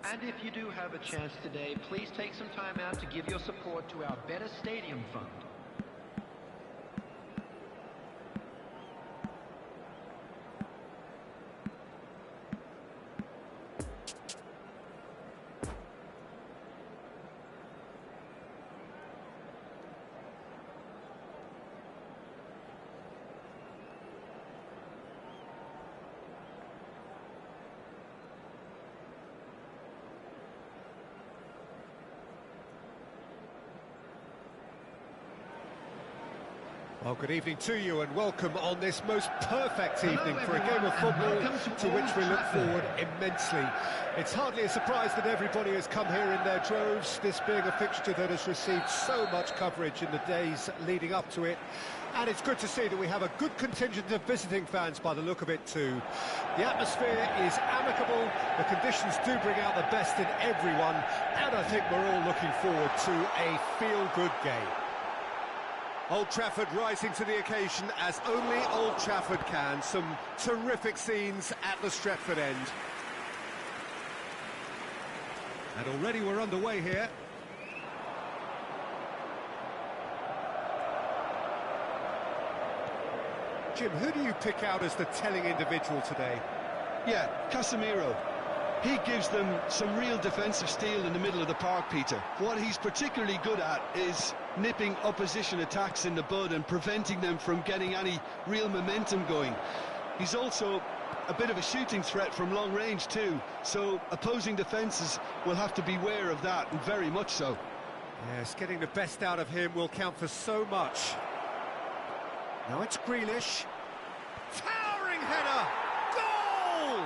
And if you do have a chance today, please take some time out to give your support to our Better Stadium Fund. Well, good evening to you and welcome on this most perfect evening for a game of football to which we look forward immensely. It's hardly a surprise that everybody has come here in their droves, this being a fixture that has received so much coverage in the days leading up to it. And it's good to see that we have a good contingent of visiting fans by the look of it too. The atmosphere is amicable, the conditions do bring out the best in everyone, and I think we're all looking forward to a feel-good game. Old Trafford rising to the occasion as only Old Trafford can. Some terrific scenes at the Stretford end. And already we're underway here. Jim, who do you pick out as the telling individual today? Yeah, Casemiro. He gives them some real defensive steel in the middle of the park, Peter. What he's particularly good at is nipping opposition attacks in the bud and preventing them from getting any real momentum going. He's also a bit of a shooting threat from long range too, so opposing defences will have to beware of that, and very much so. Yes, getting the best out of him will count for so much. Now it's Grealish. Towering header! Goal!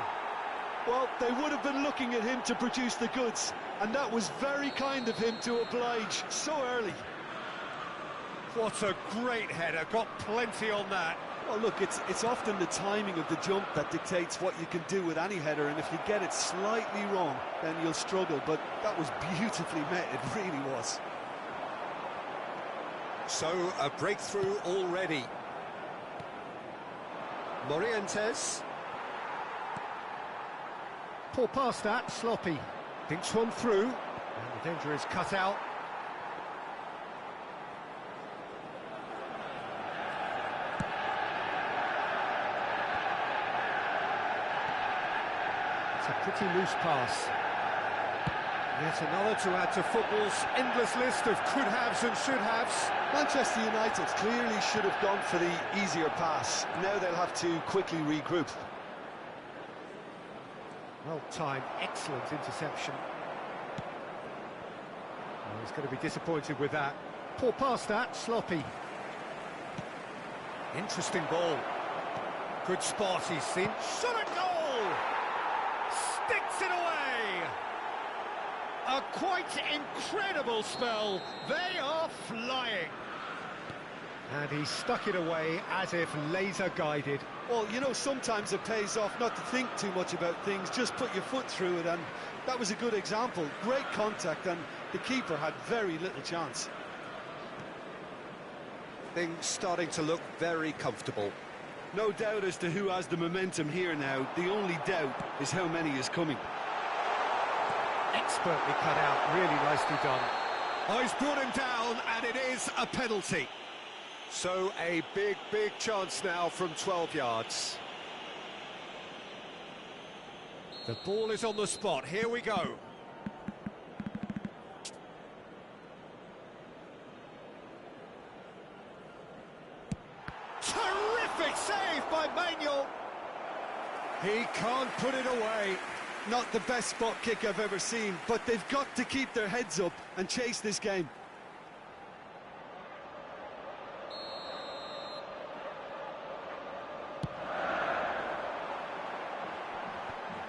Well, they would have been looking at him to produce the goods, and that was very kind of him to oblige so early. What a great header, got plenty on that. Well, look, it's often the timing of the jump that dictates what you can do with any header, and if you get it slightly wrong, then you'll struggle, but that was beautifully met, it really was. So, a breakthrough already. Morientes. Poor pass that, sloppy. Thinks one through, and the danger is cut out. It's a pretty loose pass. Yet another to add to football's endless list of could-haves and should-haves. Manchester United clearly should have gone for the easier pass. Now they'll have to quickly regroup. Well-timed, excellent interception. Oh, he's going to be disappointed with that. Poor pass that, sloppy. Interesting ball. Good spot he's seen. Shot at goal! Sticks it away! A quite incredible spell. They are flying. And he stuck it away as if laser-guided. Well, you know, sometimes it pays off not to think too much about things, just put your foot through it, and that was a good example. Great contact, and the keeper had very little chance. Things starting to look very comfortable. No doubt as to who has the momentum here now. The only doubt is how many is coming. Expertly cut out, really nicely done. Oh, he's brought him down, and it is a penalty. So a big chance now from 12 yards. The ball is on the spot, here we go. Terrific save by Manuel. He can't put it away. Not the best spot kick I've ever seen, but they've got to keep their heads up and chase this game.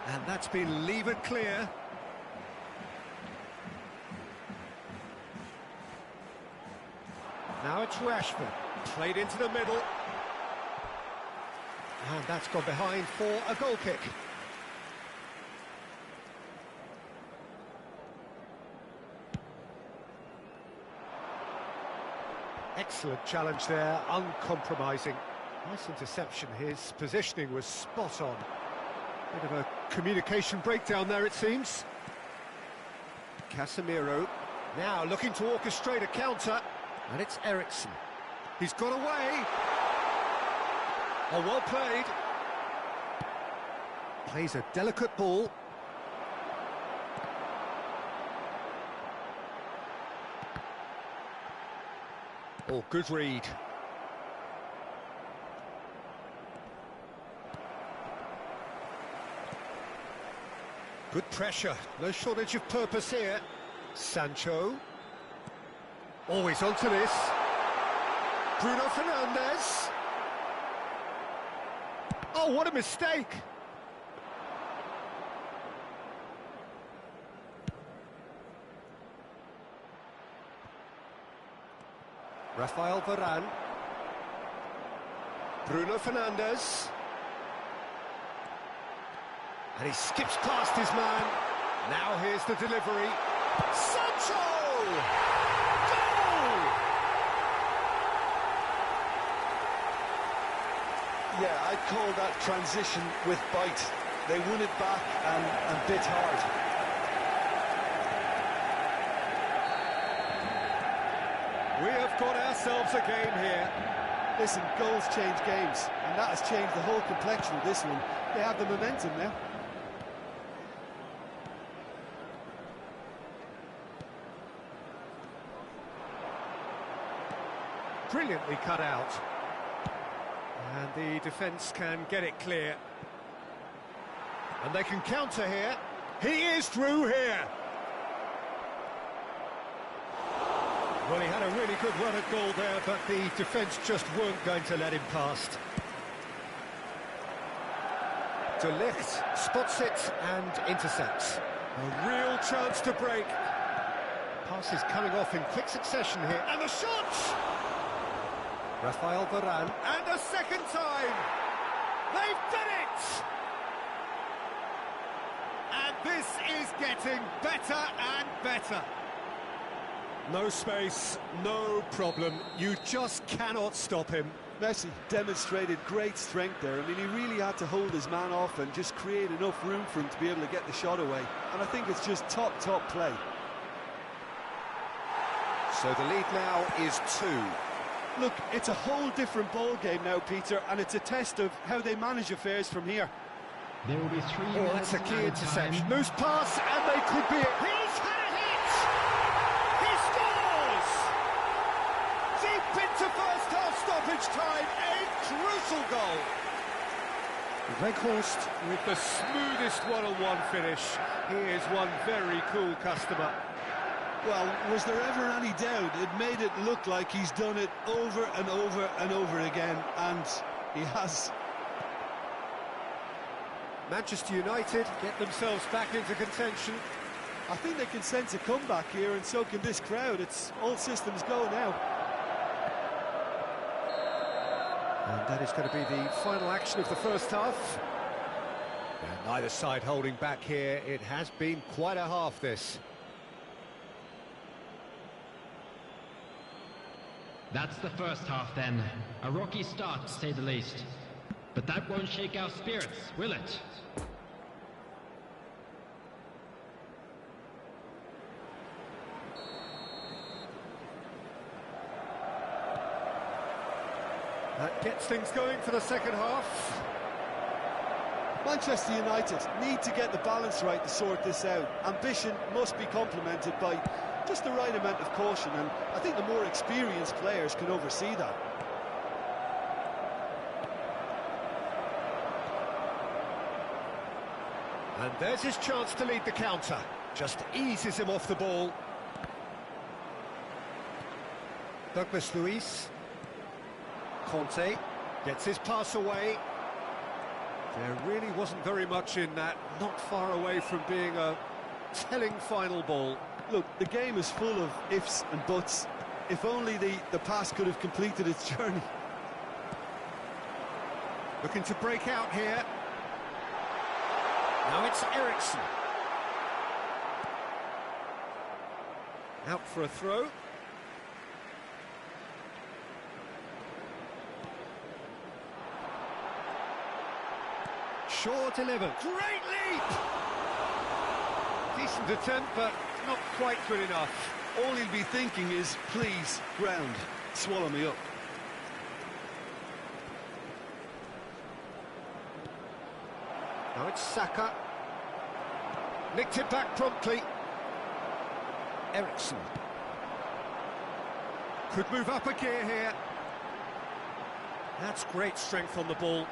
And that's been levered clear. Now it's Rashford, played into the middle. And that's gone behind for a goal kick. Excellent challenge there, uncompromising. Nice interception, his positioning was spot on. Bit of a communication breakdown there, it seems. Casemiro, now looking to orchestrate a counter, and it's Eriksen. He's got away. Oh, well played. Plays a delicate ball. Oh, good read. Good pressure, no shortage of purpose here. Sancho. Always onto this. Bruno Fernandes. Oh, what a mistake! Rafael Varane. Bruno Fernandes. And he skips past his man. Now here's the delivery. Sancho! Goal! Yeah, I'd call that transition with bite. They won it back and bit hard. We have got ourselves a game here. Listen, goals change games, and that has changed the whole complexion of this one. They have the momentum now. Brilliantly cut out. And the defence can get it clear. And they can counter here. He is through here. Well, he had a really good run at goal there, but the defence just weren't going to let him past. De Ligt spots it and intercepts. A real chance to break. Pass is coming off in quick succession here. And the shot! Rafael Varane. And a second time! They've done it! And this is getting better and better. No space, no problem. You just cannot stop him. Messi demonstrated great strength there. I mean, he really had to hold his man off and just create enough room for him to be able to get the shot away. And I think it's just top play. So the lead now is 2. Look, it's a whole different ball game now, Peter, and it's a test of how they manage affairs from here. There will be 3 Oh, minutes that's a key added interception. time. Loose pass, and they could be it. He's had a hit! He scores! Deep into first half stoppage time, a crucial goal. Weghorst with the smoothest one-on-one finish. He is one very cool customer. Well, was there ever any doubt? It made it look like he's done it over and over and over again, and he has. Manchester United get themselves back into contention. I think they can sense a comeback here, and so can this crowd. It's all systems go now. And that is going to be the final action of the first half. And neither side holding back here. It has been quite a half, this. That's the first half then. A rocky start, to say the least. But that won't shake our spirits, will it? That gets things going for the second half. Manchester United need to get the balance right to sort this out. Ambition must be complemented by just the right amount of caution, and I think the more experienced players can oversee that. And there's his chance to lead the counter. Just eases him off the ball. Douglas Luiz. Conte gets his pass away. There really wasn't very much in that, not far away from being a telling final ball. Look, the game is full of ifs and buts. If only the pass could have completed its journey. Looking to break out here. Now it's Eriksen. Out for a throw. Shaw delivered. Great leap! Decent attempt, but not quite good enough. All he'll be thinking is, please, ground, swallow me up. Now it's Saka. Nicked it back promptly. Eriksen. Could move up a gear here. That's great strength on the ball.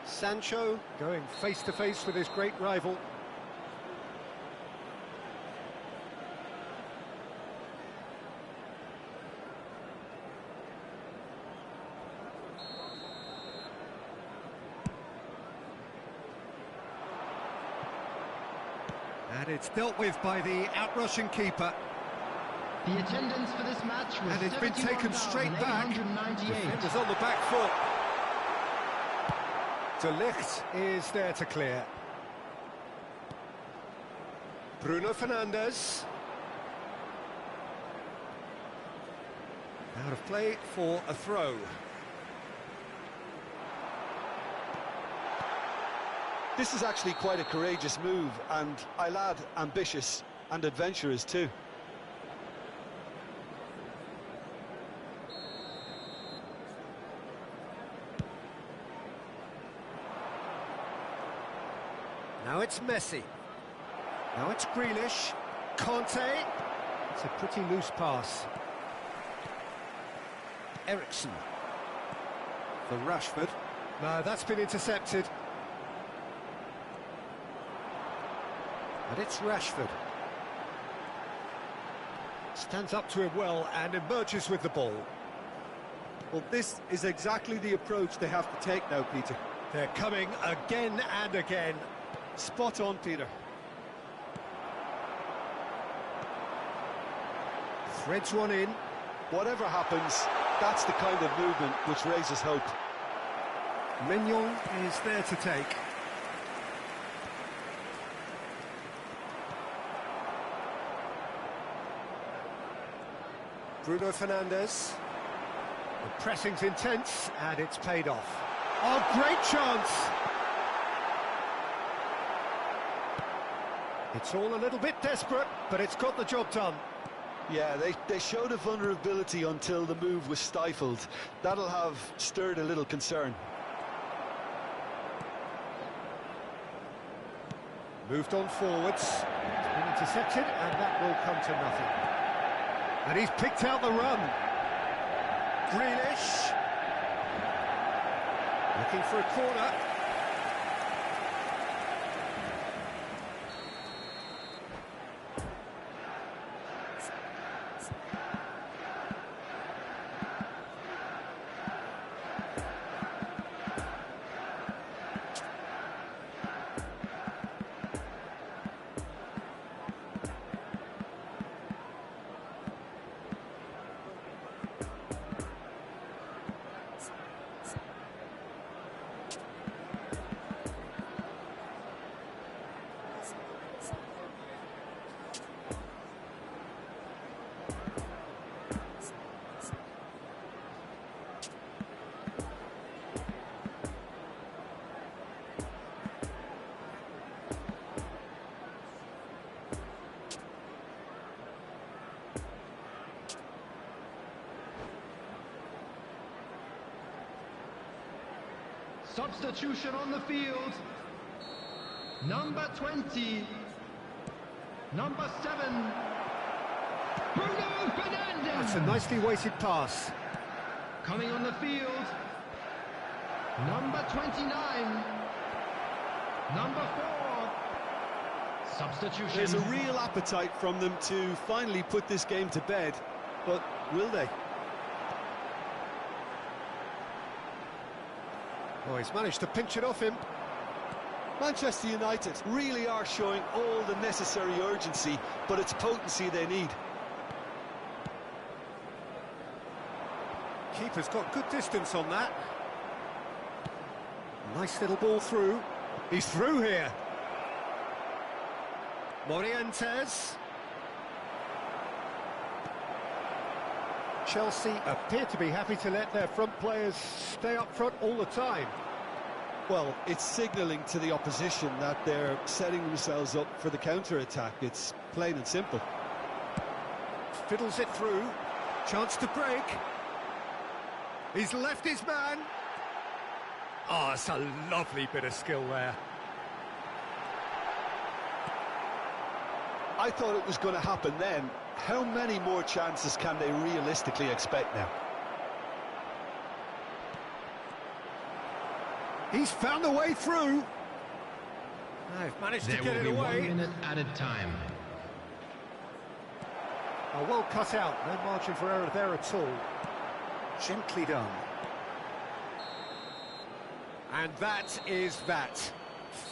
Sancho going face-to-face with his great rival. And it's dealt with by the outrushing keeper. The attendance for this match was And it's been taken straight back. 71,898. It was on the back foot. De Ligt is there to clear. Bruno Fernandes. Out of play for a throw. This is actually quite a courageous move, and I'll add ambitious and adventurous too. Now it's Messi. Now it's Grealish. Conte. It's a pretty loose pass. Eriksen. For Rashford. No, that's been intercepted. And it's Rashford. Stands up to him well and emerges with the ball. Well, this is exactly the approach they have to take now, Peter. They're coming again and again. Spot on, Peter. Threads one in. Whatever happens, that's the kind of movement which raises hope. Mignon is there to take. Bruno Fernandes. The pressing's intense, and it's paid off. Oh, great chance! It's all a little bit desperate, but it's got the job done. Yeah, they showed a vulnerability until the move was stifled. That'll have stirred a little concern. Moved on forwards. It's been intercepted, and that will come to nothing. And he's picked out the run. Grealish. Looking for a corner. Substitution on the field. Number 20. Number 7. Bruno Fernandes. That's a nicely weighted pass. Coming on the field. Number 29. Number 4. Substitution. There's a real appetite from them to finally put this game to bed, but will they? Oh, he's managed to pinch it off him. Manchester United really are showing all the necessary urgency, but it's potency they need. Keeper's got good distance on that. Nice little ball through. He's through here. Morientes. Chelsea appear to be happy to let their front players stay up front all the time. Well, it's signalling to the opposition that they're setting themselves up for the counter-attack. It's plain and simple. Fiddles it through. Chance to break. He's left his man. Oh, it's a lovely bit of skill there. I thought it was going to happen then. How many more chances can they realistically expect now? He's found a way through. They've managed to get it away. 1 minute added time. Oh, well cut out. No margin for error there at all. Gently done. And that is that.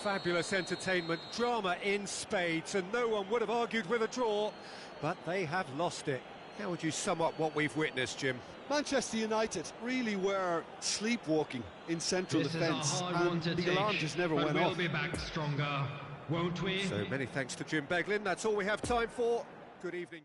Fabulous entertainment, drama in spades, and no one would have argued with a draw, but they have lost it. How would you sum up what we've witnessed, Jim? Manchester United really were sleepwalking in central defence, Is a hard one and to the take, alarm just never but went we'll off. be back stronger, won't we? So many thanks to Jim Beglin. That's all we have time for. Good evening.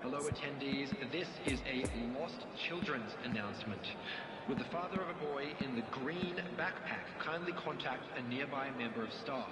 Hello attendees, this is a lost children's announcement. With the father of a boy in the green backpack, kindly contact a nearby member of staff.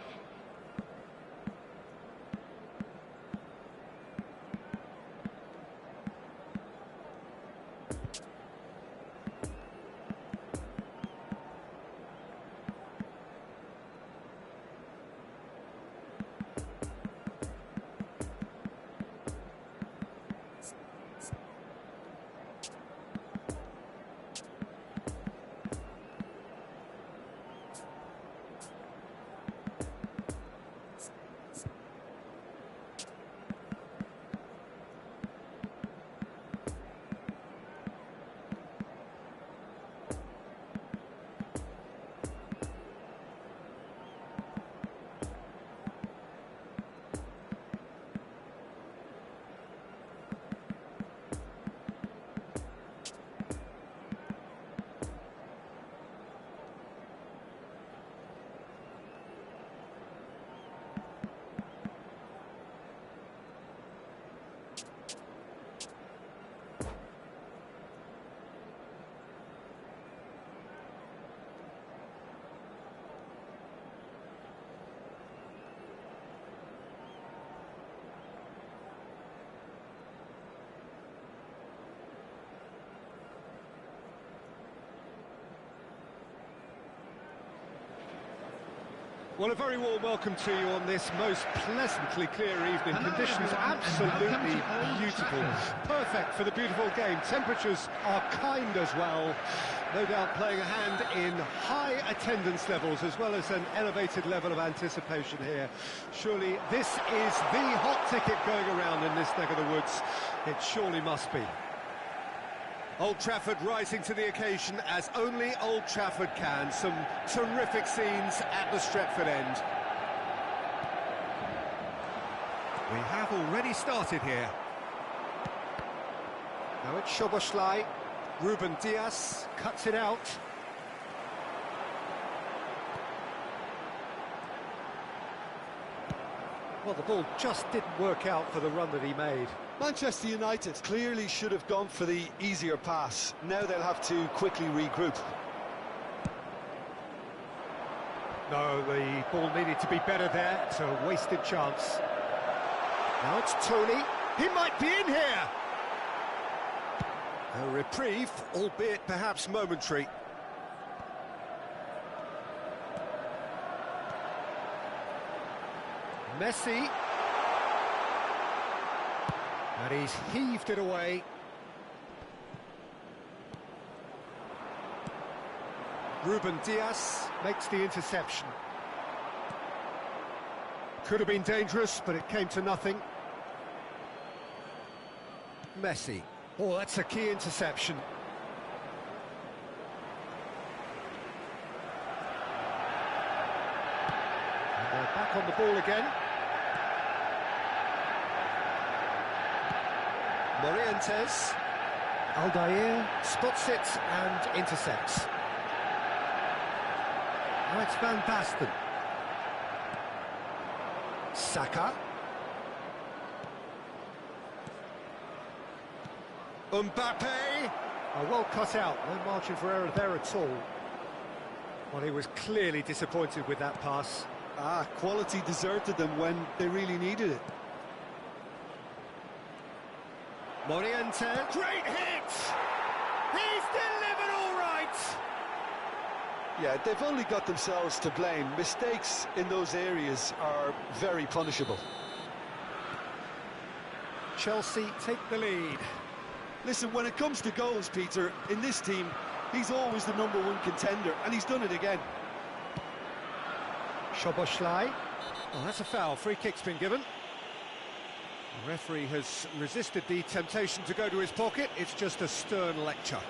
Well, a very warm welcome to you on this most pleasantly clear evening. Hello, Conditions everyone, and absolutely welcome to Old beautiful. Trafford. Perfect for the beautiful game. Temperatures are kind as well. No doubt playing a hand in high attendance levels as well as an elevated level of anticipation here. Surely this is the hot ticket going around in this neck of the woods. It surely must be. Old Trafford rising to the occasion as only Old Trafford can. Some terrific scenes at the Stretford end. We have already started here. Now it's Szoboszlai. Ruben Dias cuts it out. Well, the ball just didn't work out for the run that he made. Manchester United clearly should have gone for the easier pass. Now they'll have to quickly regroup. No, the ball needed to be better there. It's a wasted chance. Now it's Tony. He might be in here. A reprieve, albeit perhaps momentary. Messi. And he's heaved it away. Ruben Dias makes the interception. Could have been dangerous, but it came to nothing. Messi. Oh, that's a key interception. And they're back on the ball again. Morientes. Aldair spots it and intercepts. Now it's Van Basten. Saka. Mbappe. Well cut out, no margin for error there at all. Well, he was clearly disappointed with that pass. Quality deserted them when they really needed it. Morientes. Great hit! He's delivered all right! Yeah, they've only got themselves to blame. Mistakes in those areas are very punishable. Chelsea take the lead. Listen, when it comes to goals, Peter, in this team, he's always the #1 contender, and he's done it again. Szoboszlai. Oh, that's a foul. Free kick's been given. The referee has resisted the temptation to go to his pocket. It's just a stern lecture.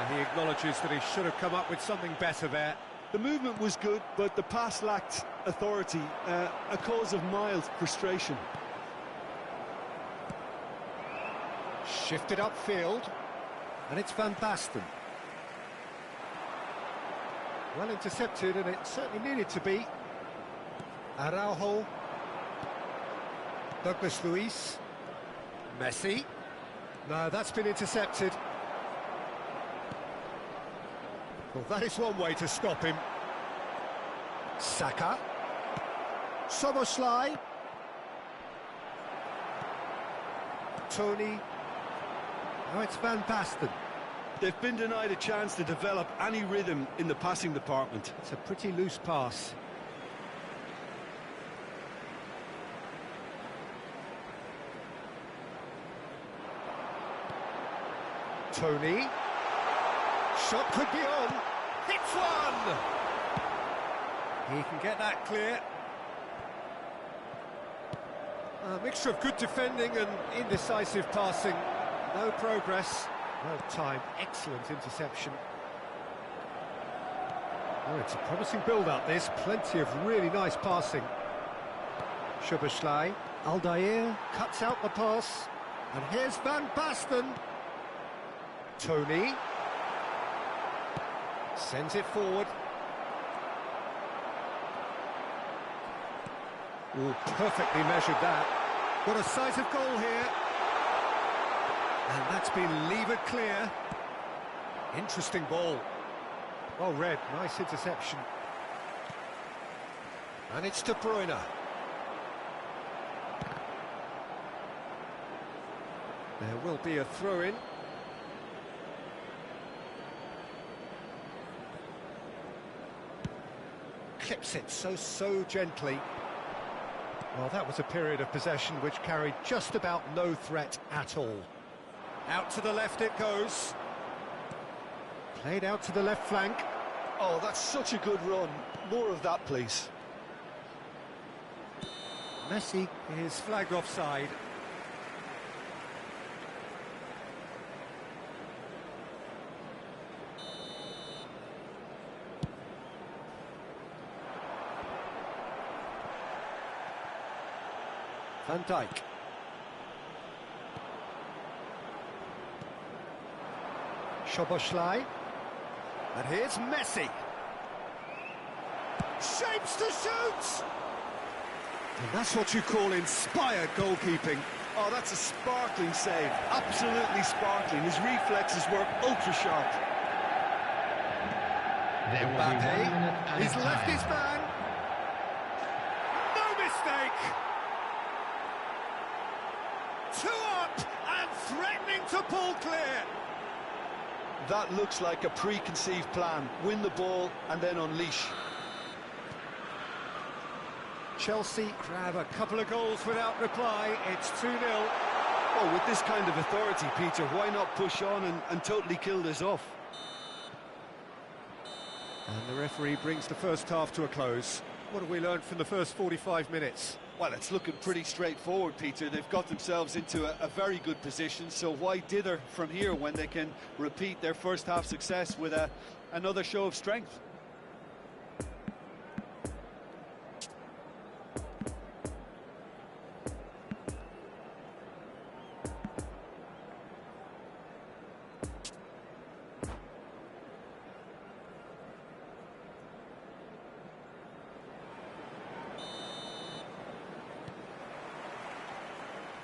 He acknowledges that he should have come up with something better there. The movement was good, but the pass lacked authority, a cause of mild frustration. Shifted upfield, and it's Van Basten. Well intercepted, and it certainly needed to be. Araujo. Douglas Luiz. Messi. No, that's been intercepted. Well, that is one way to stop him. Saka. Szoboszlai. Tony. Now it's Van Basten. They've been denied a chance to develop any rhythm in the passing department. It's a pretty loose pass. Tony. Shot could be on. Hits one! He can get that clear. A mixture of good defending and indecisive passing. No progress. Well timed. Excellent interception. Oh, it's a promising build-up, this. Plenty of really nice passing. Szoboszlai. Aldair cuts out the pass. And here's Van Basten. Tony. Sends it forward. Ooh, perfectly measured that. Got a sight of goal here. And that's been levered clear. Interesting ball. Well read, nice interception. And it's De Bruyne. There will be a throw-in. Keeps it so gently. Well, that was a period of possession which carried just about no threat at all. Out to the left it goes. Played out to the left flank. Oh, that's such a good run. More of that, please. Messi is flagged offside. Van Dijk. Szoboszlai. And here's Messi. Shapes to shoot! And that's what you call inspired goalkeeping. Oh, that's a sparkling save. Absolutely sparkling. His reflexes work ultra-sharp. There will be 1 minute added He's left time. his man. No mistake! 2 up and threatening to pull clear. That looks like a preconceived plan. Win the ball and then unleash. Chelsea grab a couple of goals without reply. It's 2-0. Oh, with this kind of authority, Peter, why not push on and totally kill this off? And the referee brings the first half to a close. What have we learned from the first 45 minutes? Well, it's looking pretty straightforward, Peter. They've got themselves into a very good position, so why dither from here when they can repeat their first half success with another show of strength?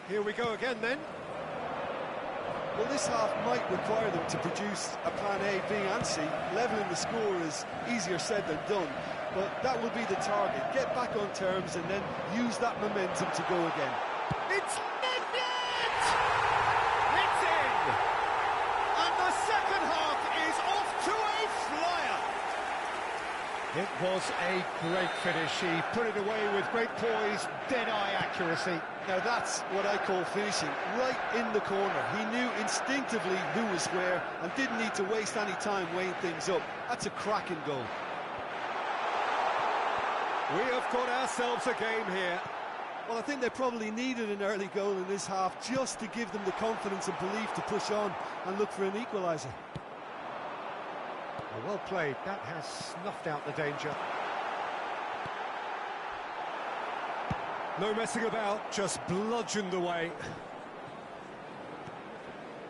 Here we go again then. Well, this half might require them to produce a plan A, B and C. Levelling the score is easier said than done, but that will be the target. Get back on terms and then use that momentum to go again. It's Nedved! It's in! And the second half is off to a flyer! It was a great finish. He put it away with great poise, dead-eye accuracy. Now that's what I call finishing, right in the corner. He knew instinctively who was where and didn't need to waste any time weighing things up. That's a cracking goal. We have got ourselves a game here. Well, I think they probably needed an early goal in this half just to give them the confidence and belief to push on and look for an equaliser. Well played. That has snuffed out the danger. No messing about, just bludgeoned away.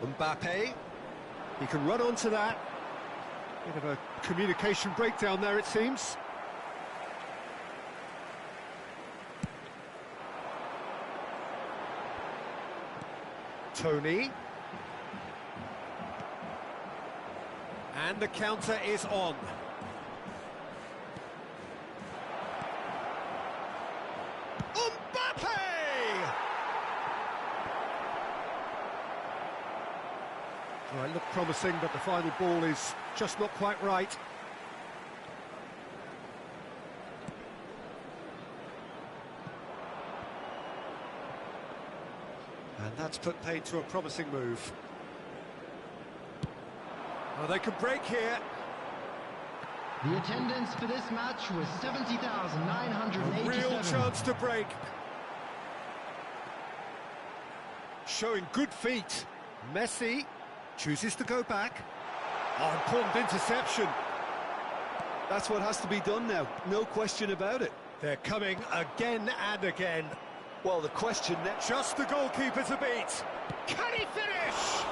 Mbappe. He can run onto that. Bit of a communication breakdown there, it seems. Tony. And the counter is on. Mbappe! Well, it looked promising, but the final ball is just not quite right. And that's put paid to a promising move. Well, they could break here. The attendance for this match was 70,987. A real chance to break. Showing good feet. Messi chooses to go back. Oh, important interception. That's what has to be done now, no question about it. They're coming again and again. Well, the question next... Just the goalkeeper to beat. Can he finish?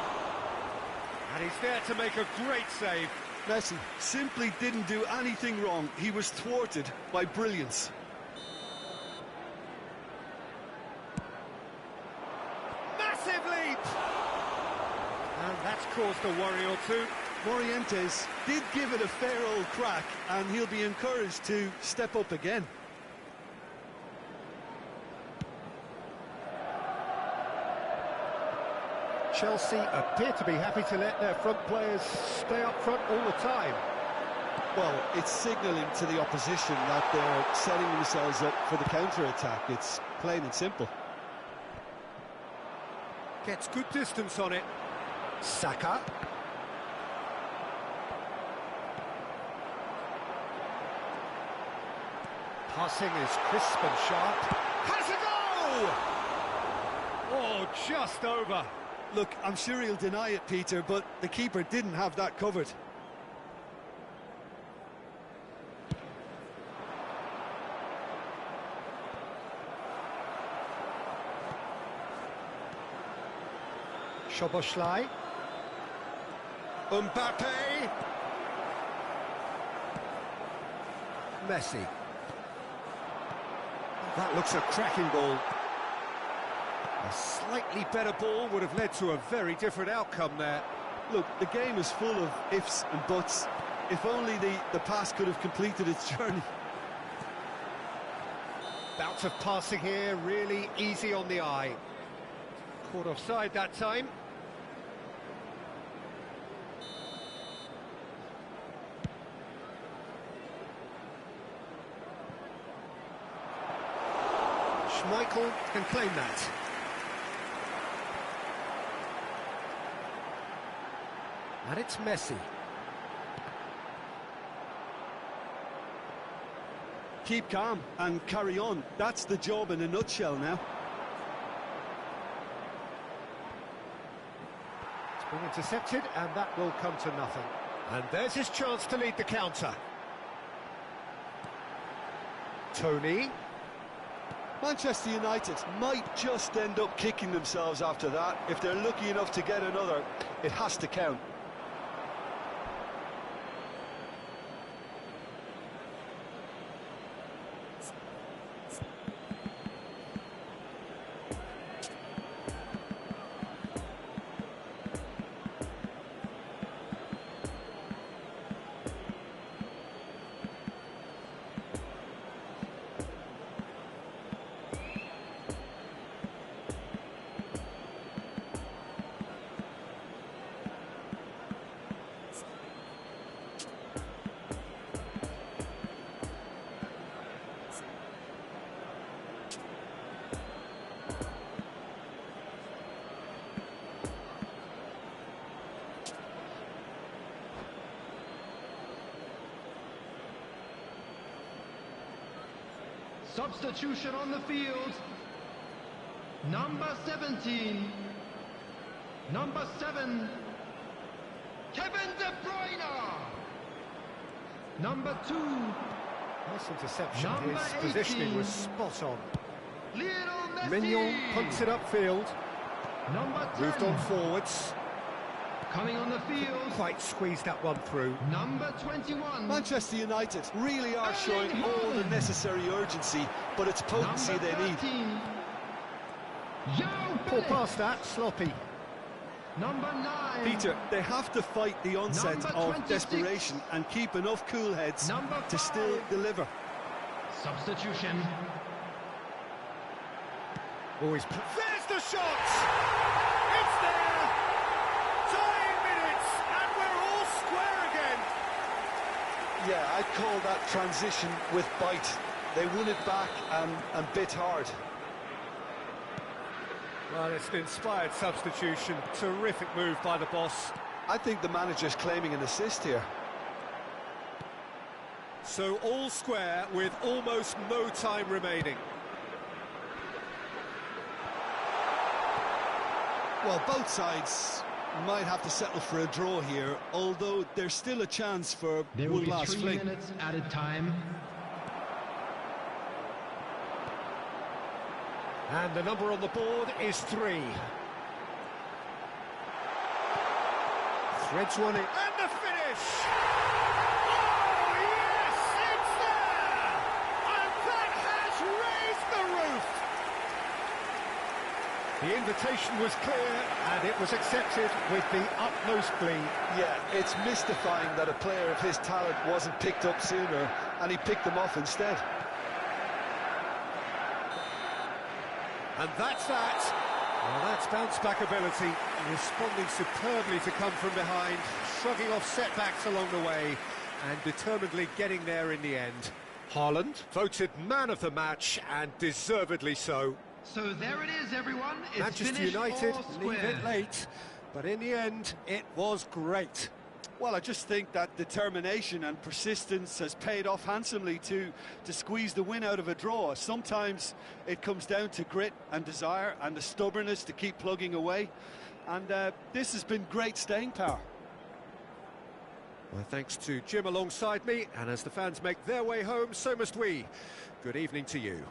And he's there to make a great save. Messi simply didn't do anything wrong. He was thwarted by brilliance. Massive leap! And that's caused a worry or two. Morientes did give it a fair old crack, and he'll be encouraged to step up again. Chelsea appear to be happy to let their front players stay up front all the time. Well, it's signalling to the opposition that they're setting themselves up for the counter-attack. It's plain and simple. Gets good distance on it. Saka. Passing is crisp and sharp. Has a goal! Oh, just over. Look, I'm sure he'll deny it, Peter, but the keeper didn't have that covered. Szoboszlai. Mbappe. Messi. That looks a cracking ball. A slightly better ball would have led to a very different outcome there. Look, the game is full of ifs and buts. If only the pass could have completed its journey. Bout of passing here, really easy on the eye. Caught offside that time. Schmeichel can claim that. And it's Messi. Keep calm and carry on. That's the job in a nutshell now. It's been intercepted, and that will come to nothing. And there's his chance to lead the counter. Tony. Manchester United might just end up kicking themselves after that. If they're lucky enough to get another, it has to count. Substitution on the field. Number 17. Number 7. Kevin De Bruyne. Number 2. Nice interception. Number His positioning 18. was spot on. Lionel Messi. Mignon punts it upfield. Number 10. Moved on forwards. Coming on the field. Quite squeezed that one through. Number 21. Manchester United really are showing all the necessary urgency, but it's potency Number they need. 13. João Pull Felix. past that, sloppy. Number 9. Peter, they have to fight the onset Number of 26. desperation and keep enough cool heads Number to still 5. deliver. Substitution. Always. There's the shot! It's there! Tying minutes, and we're all square again. Yeah, I'd call that transition with bite. They won it back and bit hard. Well, it's an inspired substitution. Terrific move by the boss. I think the manager's claiming an assist here. So all square with almost no time remaining. Well, both sides might have to settle for a draw here, although there's still a chance for There will one be last 3 fling. minutes added time. And the number on the board is 3. Threads one in. And the finish! Oh, yes! It's there! And that has raised the roof! The invitation was clear, and it was accepted with the utmost glee. Yeah, it's mystifying that a player of his talent wasn't picked up sooner, and he picked them off instead. And that's that. Well, that's bounce-back ability, responding superbly to come from behind, shrugging off setbacks along the way, and determinedly getting there in the end. Haaland, voted man of the match, and deservedly so. So there it is, everyone. It's Manchester finished United all leave square. it late, but in the end, it was great. Well, I just think that determination and persistence has paid off handsomely to squeeze the win out of a draw. Sometimes it comes down to grit and desire and the stubbornness to keep plugging away. And this has been great staying power. Well, thanks to Jim alongside me, and as the fans make their way home, so must we. Good evening to you.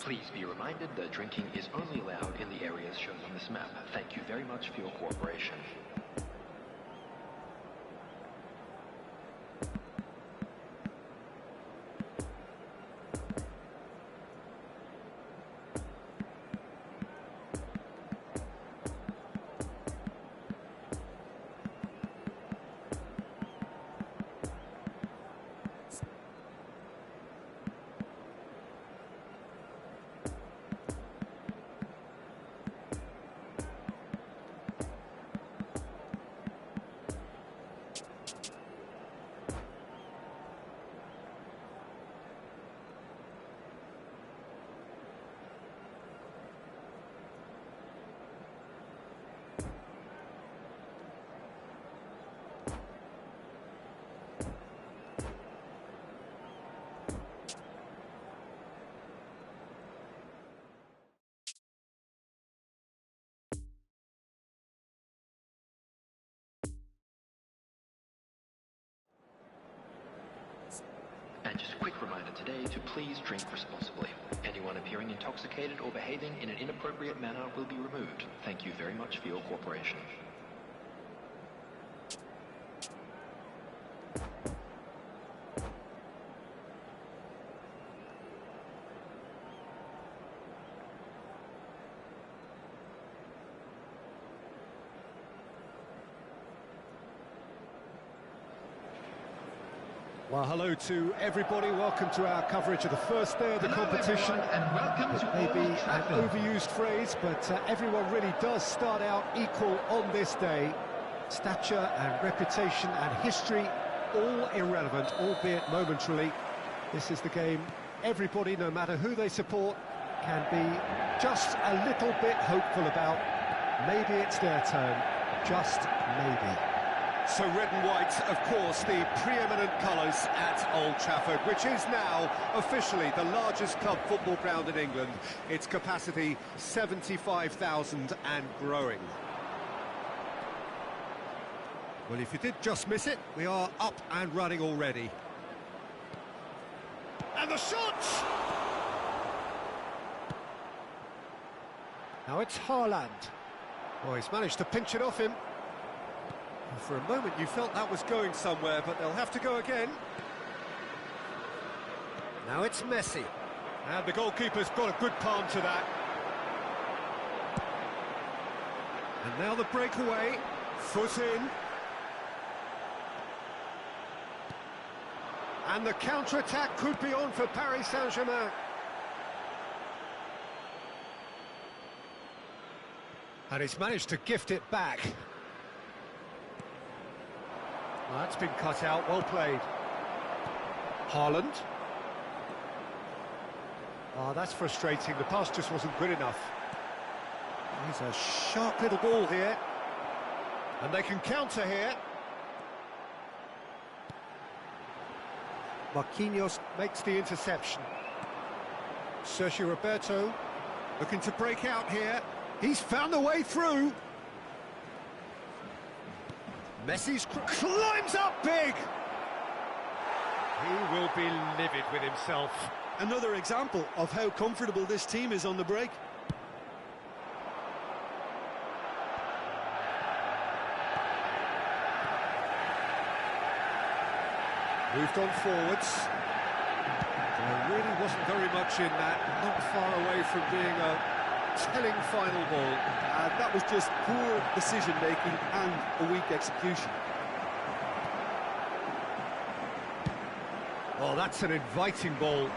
Please be reminded that drinking is only allowed in the areas shown on this map. Thank you very much for your cooperation. And just a quick reminder today to please drink responsibly. Anyone appearing intoxicated or behaving in an inappropriate manner will be removed. Thank you very much for your cooperation. Well, hello to everybody. Welcome to our coverage of the first day of the competition. And welcome to It may be Old an Trafford. overused phrase, but everyone really does start out equal on this day. Stature and reputation and history, all irrelevant, albeit momentarily. This is the game everybody, no matter who they support, can be just a little bit hopeful about. Maybe it's their turn, just maybe. So red and white, of course, the preeminent colours at Old Trafford, which is now officially the largest club football ground in England. Its capacity 75,000 and growing. Well, if you did just miss it, we are up and running already. And the shot! Now it's Haaland. Oh, he's managed to pinch it off him. For a moment you felt that was going somewhere, but they'll have to go again. Now it's Messi. And the goalkeeper's got a good palm to that. And now the breakaway. Foot in. And the counter-attack could be on for Paris Saint-Germain. And he's managed to gift it back. Well, that's been cut out, well played. Haaland. Oh, that's frustrating, the pass just wasn't good enough. He's a sharp little ball here. And they can counter here. Marquinhos makes the interception. Sergio Roberto looking to break out here. He's found a way through. Messi's climbs up big. He will be livid with himself. Another example of how comfortable this team is on the break. Moved on forwards. There really wasn't very much in that. Not far away from being a telling final ball. That was just poor decision-making and a weak execution. Oh, that's an inviting ball.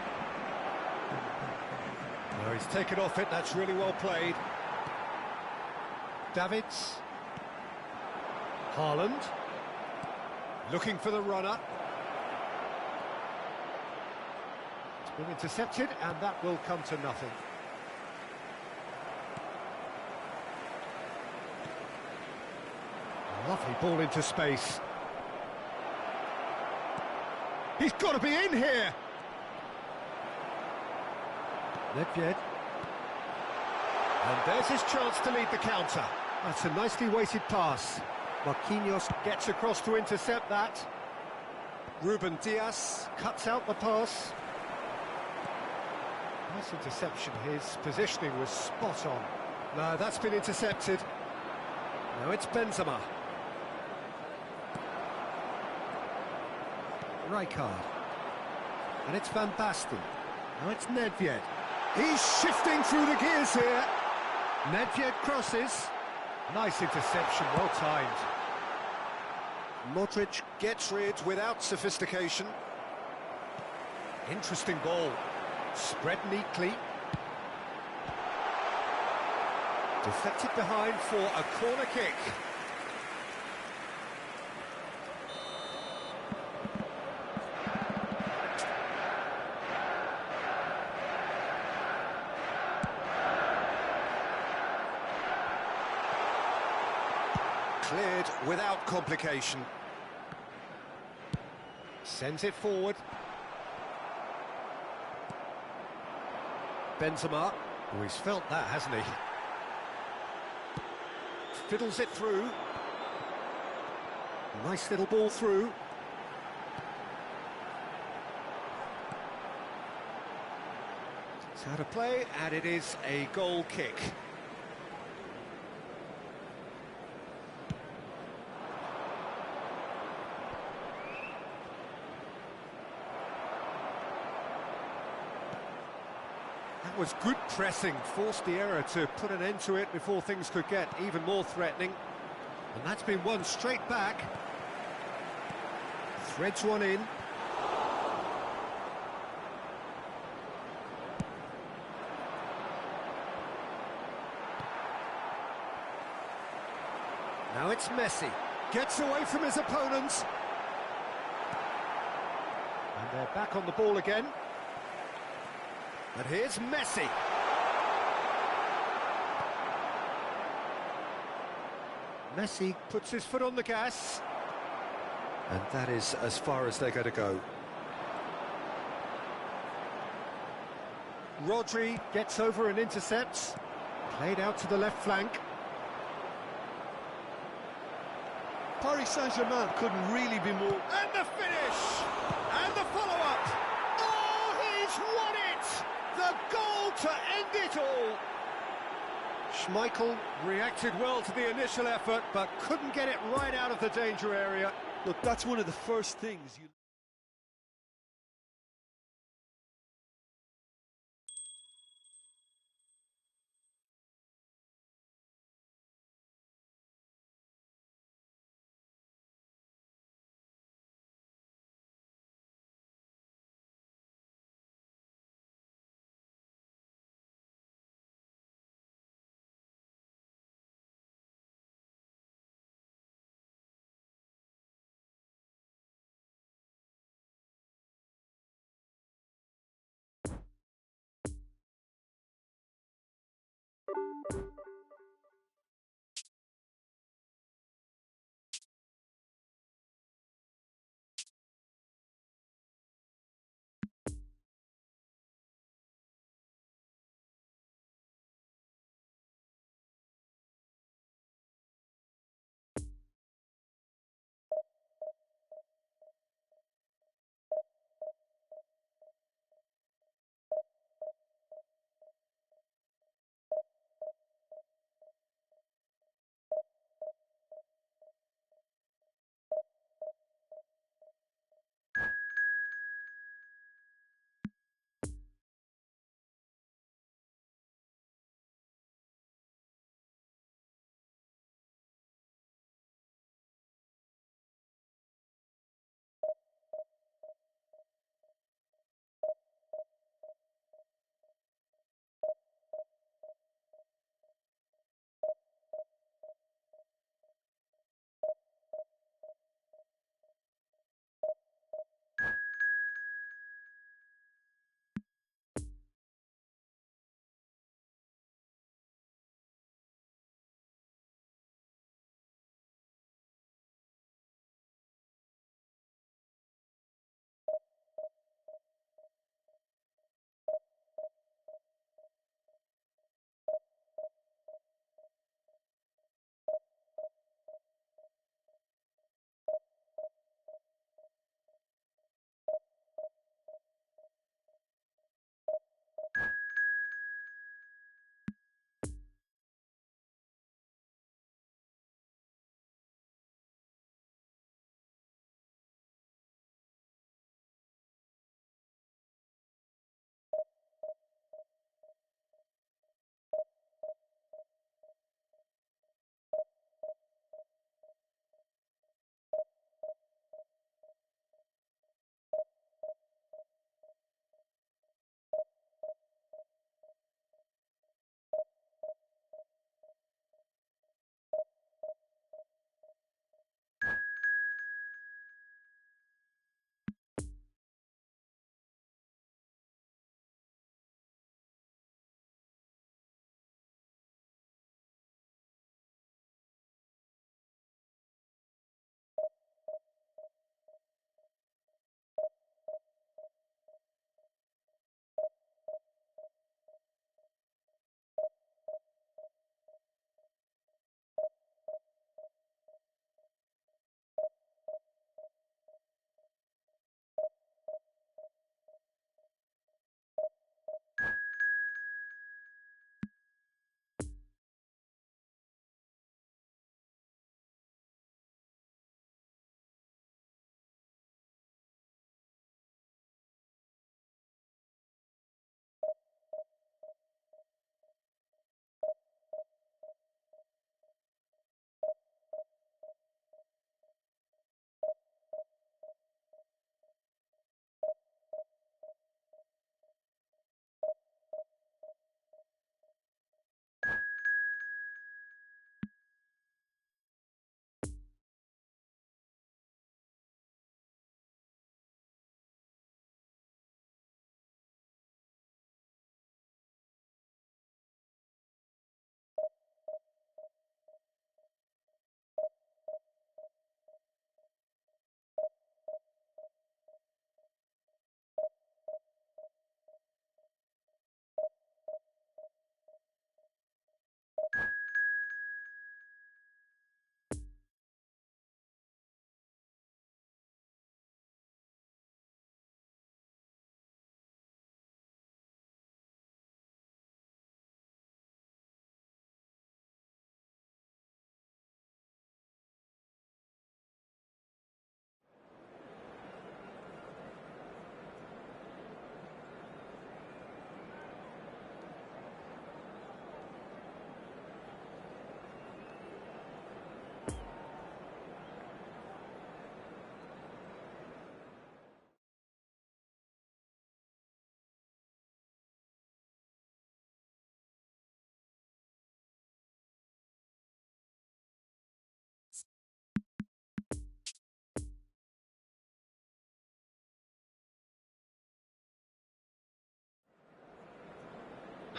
No, he's taken off it, that's really well played. Davids. Haaland. Looking for the runner. It's been intercepted, and that will come to nothing. Lovely ball into space. He's got to be in here! Nedved. And there's his chance to lead the counter. That's a nicely weighted pass. Marquinhos gets across to intercept that. Ruben Dias cuts out the pass. Nice interception. His positioning was spot on. No, that's been intercepted. Now it's Benzema. Rijkaard. And it's Van Basten. Now it's Nedved. He's shifting through the gears here. Nedved crosses. Nice interception, well timed. Modric gets rid without sophistication. Interesting ball. Spread neatly. Deflected behind for a corner kick. Cleared without complication. Sends it forward. Benzema. Oh, he's felt that, hasn't he? Fiddles it through. Nice little ball through. It's out of play, and it is a goal kick. That was good pressing. Forced the error to put an end to it before things could get even more threatening. And that's been won straight back. Threads one in. Now it's Messi. Gets away from his opponents. And they're back on the ball again. And here's Messi. Messi puts his foot on the gas. And that is as far as they're going to go. Rodri gets over and intercepts. Played out to the left flank. Paris Saint-Germain couldn't really be more... And the finish! And the follow-up! Oh, he's won it! The goal to end it all! Schmeichel reacted well to the initial effort, but couldn't get it right out of the danger area. Look, that's one of the first things you...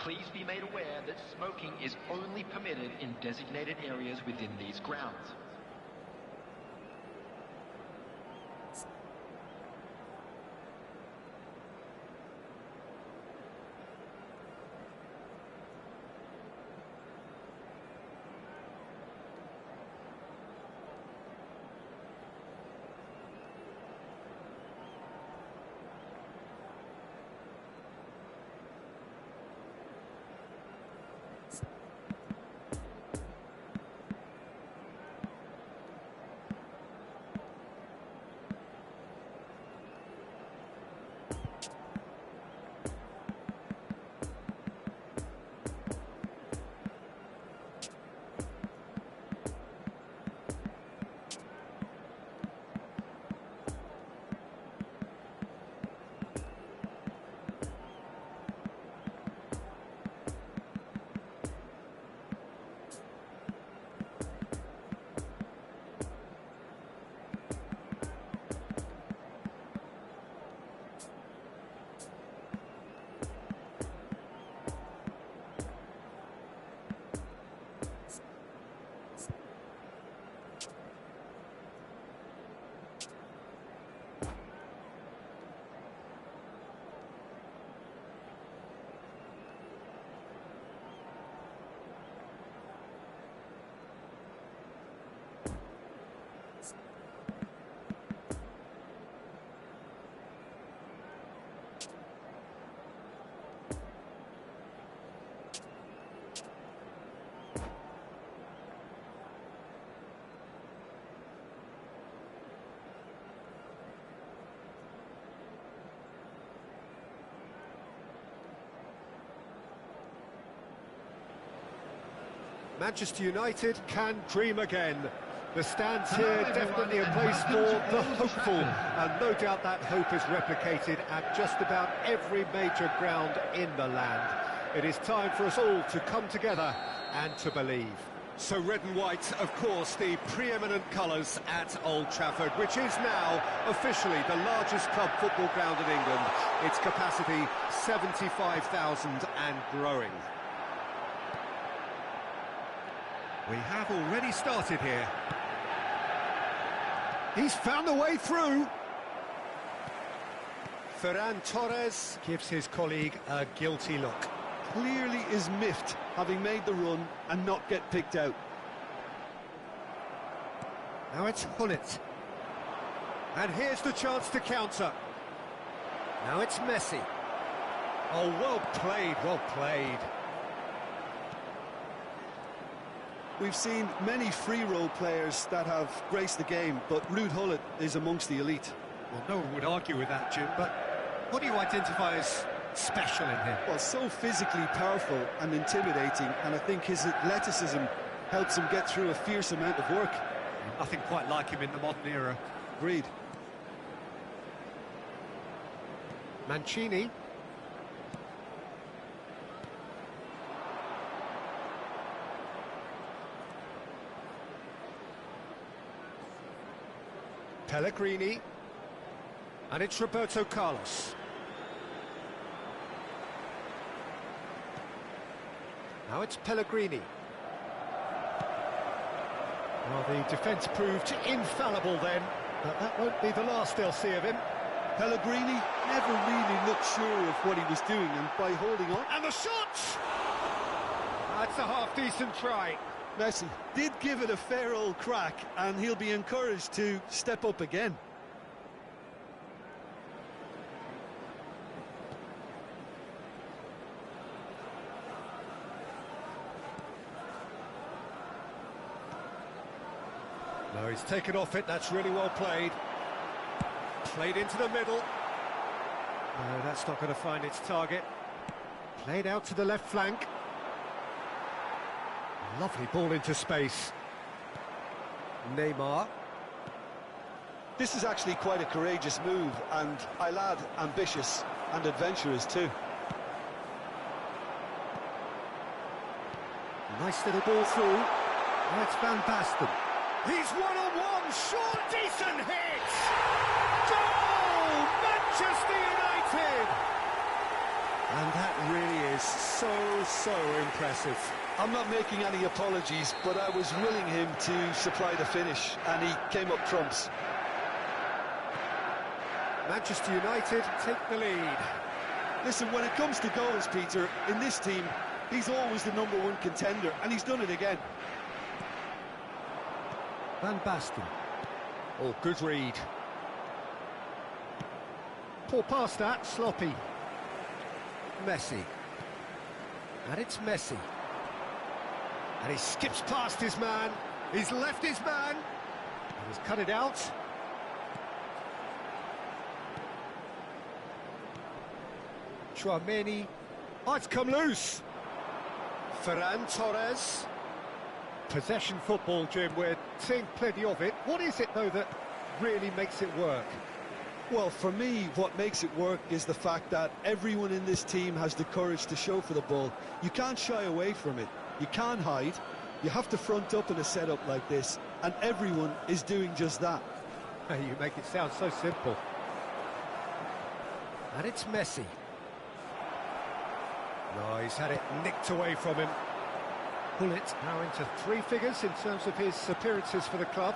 please be made aware that smoking is only permitted in designated areas within these grounds. Manchester United can dream again. The stands here definitely a place for the hopeful, and no doubt that hope is replicated at just about every major ground in the land. It is time for us all to come together and to believe. So red and white, of course, the preeminent colours at Old Trafford, which is now officially the largest club football ground in England. Its capacity 75,000 and growing. We have already started here. He's found a way through. Ferran Torres gives his colleague a guilty look. Clearly is miffed, having made the run and not get picked out. Now it's Hullet. And here's the chance to counter. Now it's Messi. Oh, well played, well played. We've seen many free role players that have graced the game, but Ruud Hullet is amongst the elite. Well, no one would argue with that, Jim, but what do you identify as special in him? Well, so physically powerful and intimidating, and I think his athleticism helps him get through a fierce amount of work. Nothing quite like him in the modern era. Agreed. Mancini. Pellegrini, and it's Roberto Carlos. Now it's Pellegrini. Well, the defence proved infallible then, but that won't be the last they'll see of him. Pellegrini never really looked sure of what he was doing, and by holding on... And the shot! That's a half-decent try. Messi did give it a fair old crack, and he'll be encouraged to step up again. No, he's taken off it, that's really well played. Played into the middle. No, that's not going to find its target. Played out to the left flank. Lovely ball into space. Neymar. This is actually quite a courageous move, and I'll add ambitious and adventurous too. Nice little ball through. Oh, it's Van Basten. He's one-on-one, short, decent hit! Goal! Manchester United! And that really is so impressive. I'm not making any apologies, but I was willing him to supply the finish, and he came up trumps. Manchester United take the lead. Listen, when it comes to goals, Peter, in this team, he's always the #1 contender, and he's done it again. Van Basten. Oh, good read. Poor pass that, sloppy. Messi. And it's Messi. And he skips past his man. He's left his man. And he's cut it out. Tchouameni. Oh, it's come loose. Ferran Torres. Possession football, Jim, we're seeing plenty of it. What is it, though, that really makes it work? Well, for me, what makes it work is the fact that everyone in this team has the courage to show for the ball. You can't shy away from it. You can't hide. You have to front up in a setup like this, and everyone is doing just that. You make it sound so simple. And it's Messi. No, he's had it nicked away from him. Bullet now into 3 figures in terms of his appearances for the club.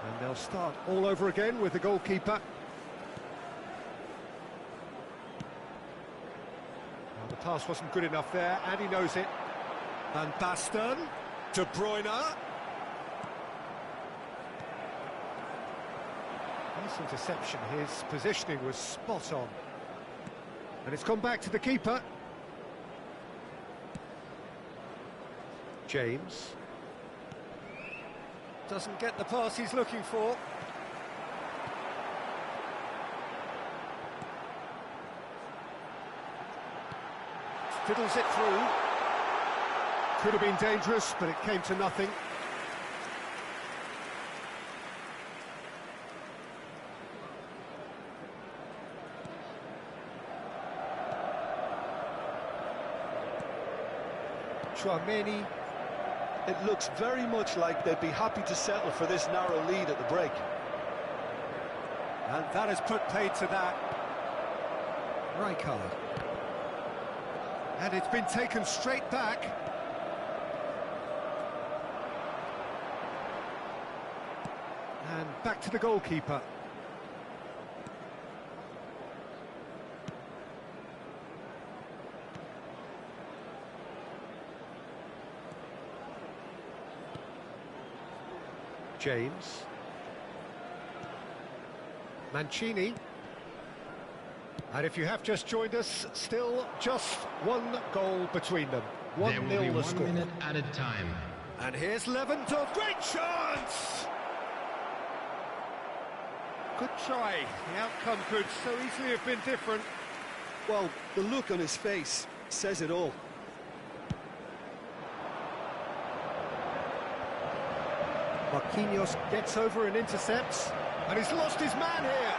And they'll start all over again with the goalkeeper. Well, the pass wasn't good enough there, and he knows it. Van Basten. De Bruyne. Nice interception, his positioning was spot on. And it's gone back to the keeper. James. Doesn't get the pass he's looking for. Fiddles it through. Could have been dangerous, but it came to nothing. Tchouameni. It looks very much like they'd be happy to settle for this narrow lead at the break. And that has put paid to that. Rijkaard. And it's been taken straight back. And back to the goalkeeper. James. Mancini. And if you have just joined us, still just 1 goal between them. There will be 1-0 the 1 score. minute added time. And here's Lewandowski. Great chance! Good try. The outcome could so easily have been different. Well, the look on his face says it all. Marquinhos gets over and intercepts. And he's lost his man here.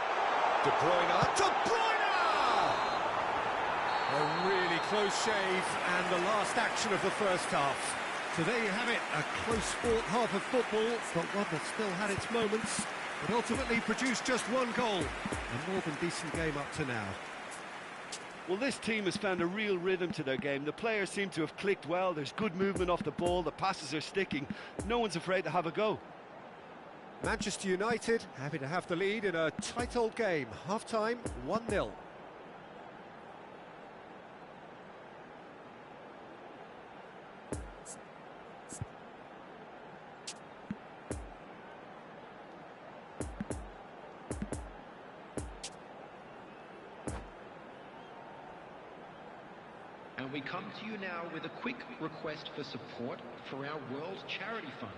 De Bruyne. De Bruyne! A really close shave, and the last action of the first half. So there you have it, a close-fought half of football, but one that still had its moments, but ultimately produced just 1 goal. A more than decent game up to now. Well, this team has found a real rhythm to their game. The players seem to have clicked well. There's good movement off the ball. The passes are sticking. No one's afraid to have a go. Manchester United happy to have the lead in a tight old game. Half-time, 1-0. And we come to you now with a quick request for support for our World Charity Fund.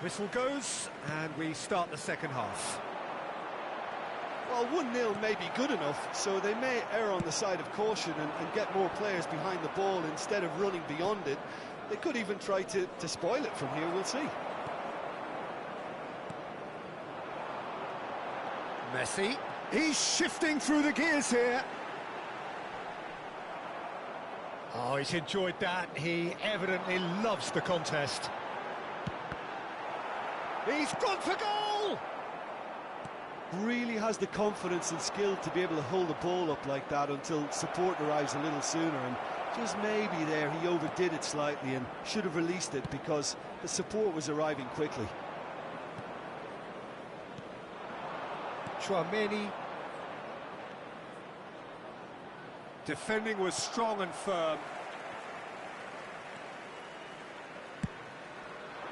Whistle goes, and we start the second half. Well, 1-0 may be good enough, so they may err on the side of caution and get more players behind the ball instead of running beyond it. They could even try to spoil it from here, we'll see. Messi, he's shifting through the gears here. Oh, he's enjoyed that. He evidently loves the contest. He's gone for goal! Really has the confidence and skill to be able to hold the ball up like that until support arrives a little sooner, and just maybe there he overdid it slightly and should have released it because the support was arriving quickly. Tchouaméni. Defending was strong and firm.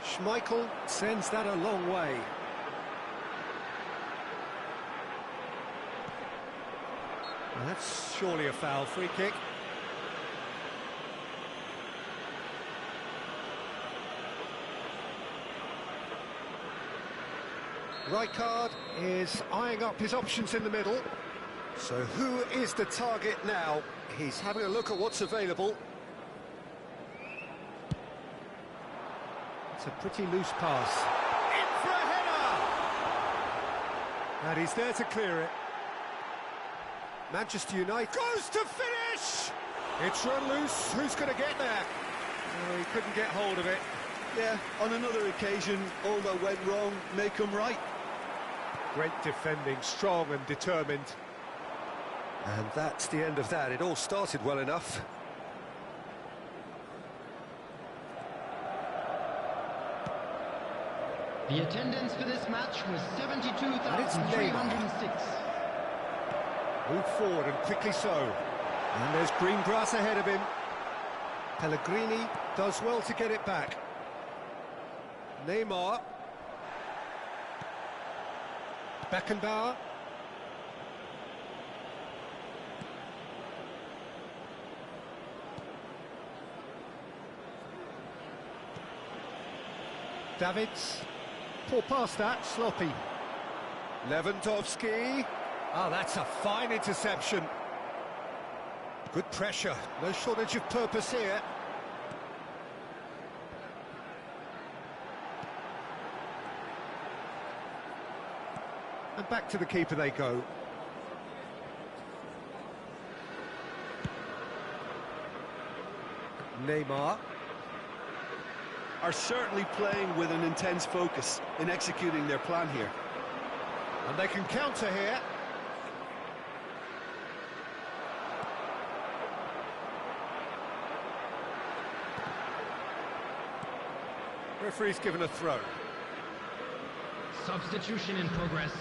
Schmeichel sends that a long way. Well, that's surely a foul. Free kick. Rijkaard is eyeing up his options in the middle. So who is the target now? He's having a look at what's available. It's a pretty loose pass. In for a header! And he's there to clear it. Manchester United Goes to finish! It's run loose. Who's going to get there? Oh, he couldn't get hold of it. Yeah, on another occasion, all that went wrong may come right. Great defending, strong and determined. And that's the end of that. It all started well enough. The attendance for this match was 72,306. Move forward and quickly so. And there's green grass ahead of him. Pellegrini does well to get it back. Neymar. Beckenbauer. Davids. Poor pass that, sloppy. Lewandowski. Oh, that's a fine interception. Good pressure, no shortage of purpose here. And back to the keeper they go. Neymar. Are certainly playing with an intense focus in executing their plan here. And they can counter here. Referee's given a throw. Substitution in progress.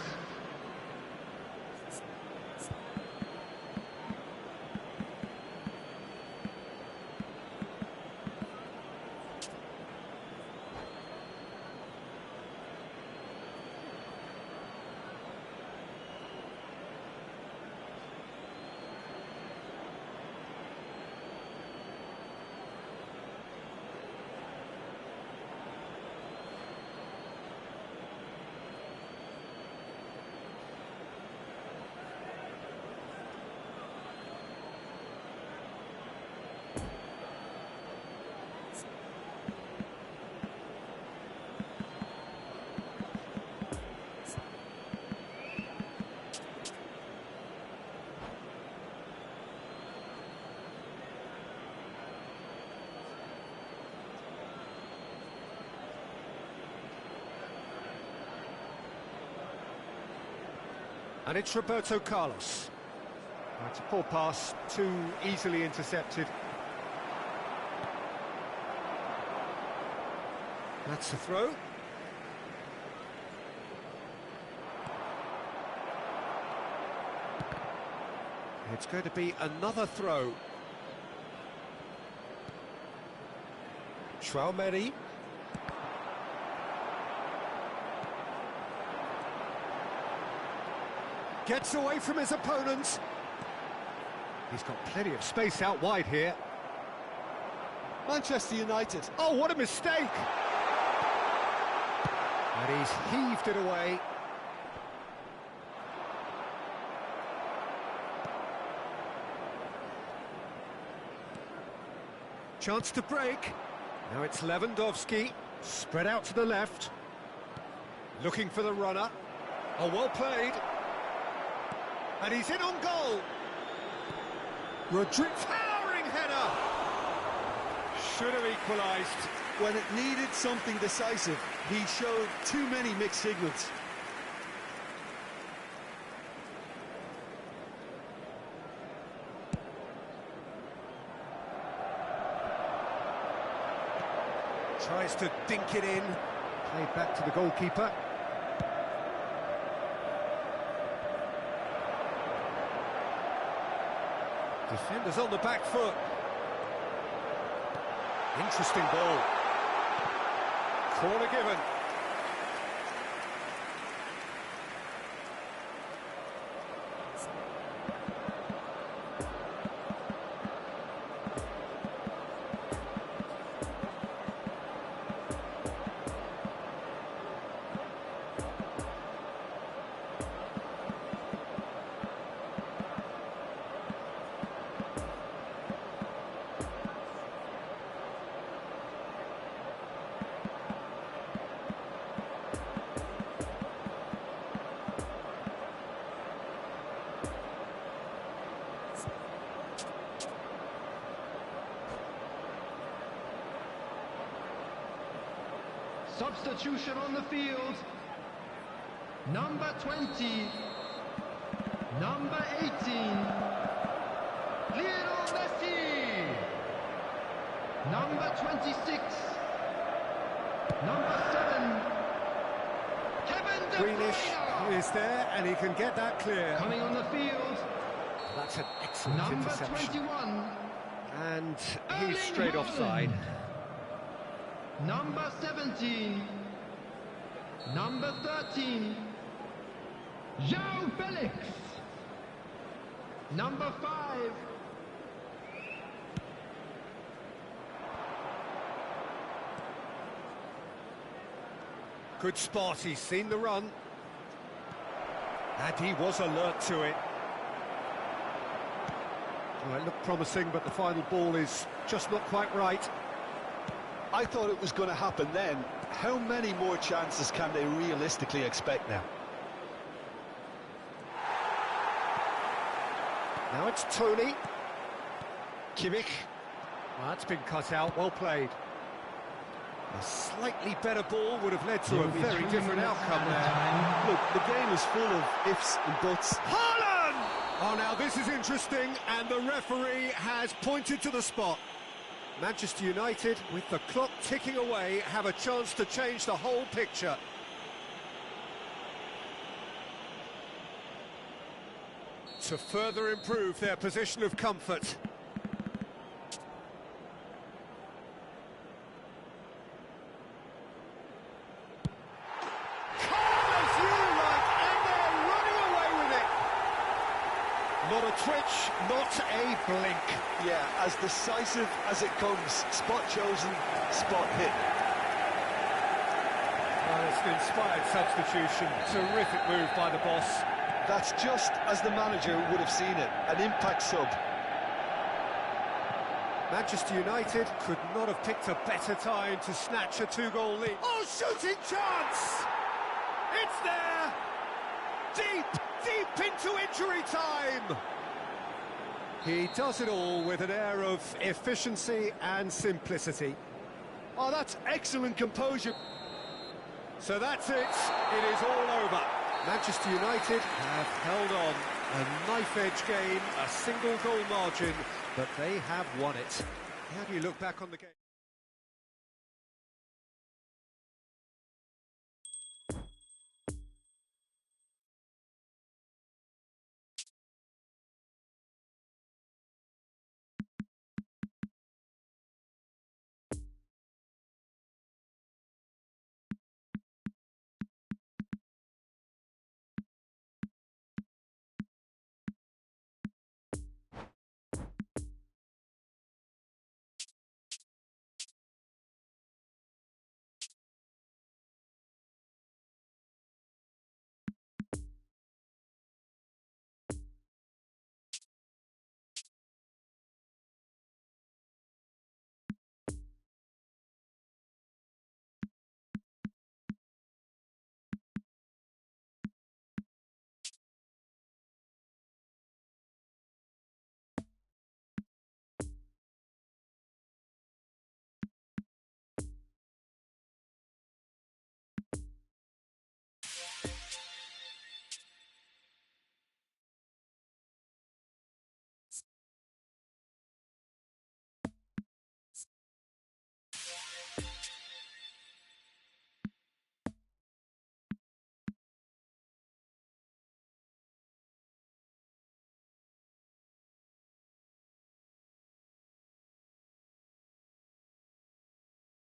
And it's Roberto Carlos. That's a poor pass, too easily intercepted. That's the throw. It's going to be another throw. Tchouaméni. Gets away from his opponent. He's got plenty of space out wide here. Manchester United. Oh, what a mistake! And he's heaved it away. Chance to break. Now it's Lewandowski, spread out to the left. Looking for the runner. Oh, well played. And he's in on goal. Rodrigo, towering header. Should have equalised. When it needed something decisive, he showed too many mixed signals. Tries to dink it in. Played back to the goalkeeper. Defenders on the back foot. Interesting ball. Corner given. Substitution on the field. Number 20. Number 18. Lionel Messi. Number 26. Number 7. Kevin De Greenish Bruyne. is there, and he can get that clear. Coming on the field. That's an excellent Number interception. 21. And Erling he's straight Haaland. offside. Number 17. Number 13. João Felix. Number 5. Good spot, he's seen the run. And he was alert to it. Well, it looked promising, but the final ball is just not quite right. I thought it was going to happen then. How many more chances can they realistically expect now? Now it's Tony. Kimmich. Well, that's been cut out, well played. A slightly better ball would have led to a very different outcome there. Look, the game is full of ifs and buts. Haaland! Oh, now this is interesting, and the referee has pointed to the spot. Manchester United, with the clock ticking away, have a chance to change the whole picture. To further improve their position of comfort. Not a twitch, not a blink. Yeah, as decisive as it comes. Spot chosen, spot hit. Well, it's an inspired substitution. Terrific move by the boss. That's just as the manager would have seen it. An impact sub. Manchester United could not have picked a better time to snatch a two-goal lead. Oh, shooting chance! It's there! Deep into injury time! He does it all with an air of efficiency and simplicity. Oh, that's excellent composure. So that's it. It is all over. Manchester United have held on. A knife-edge game, a single goal margin, but they have won it. How do you look back on the game?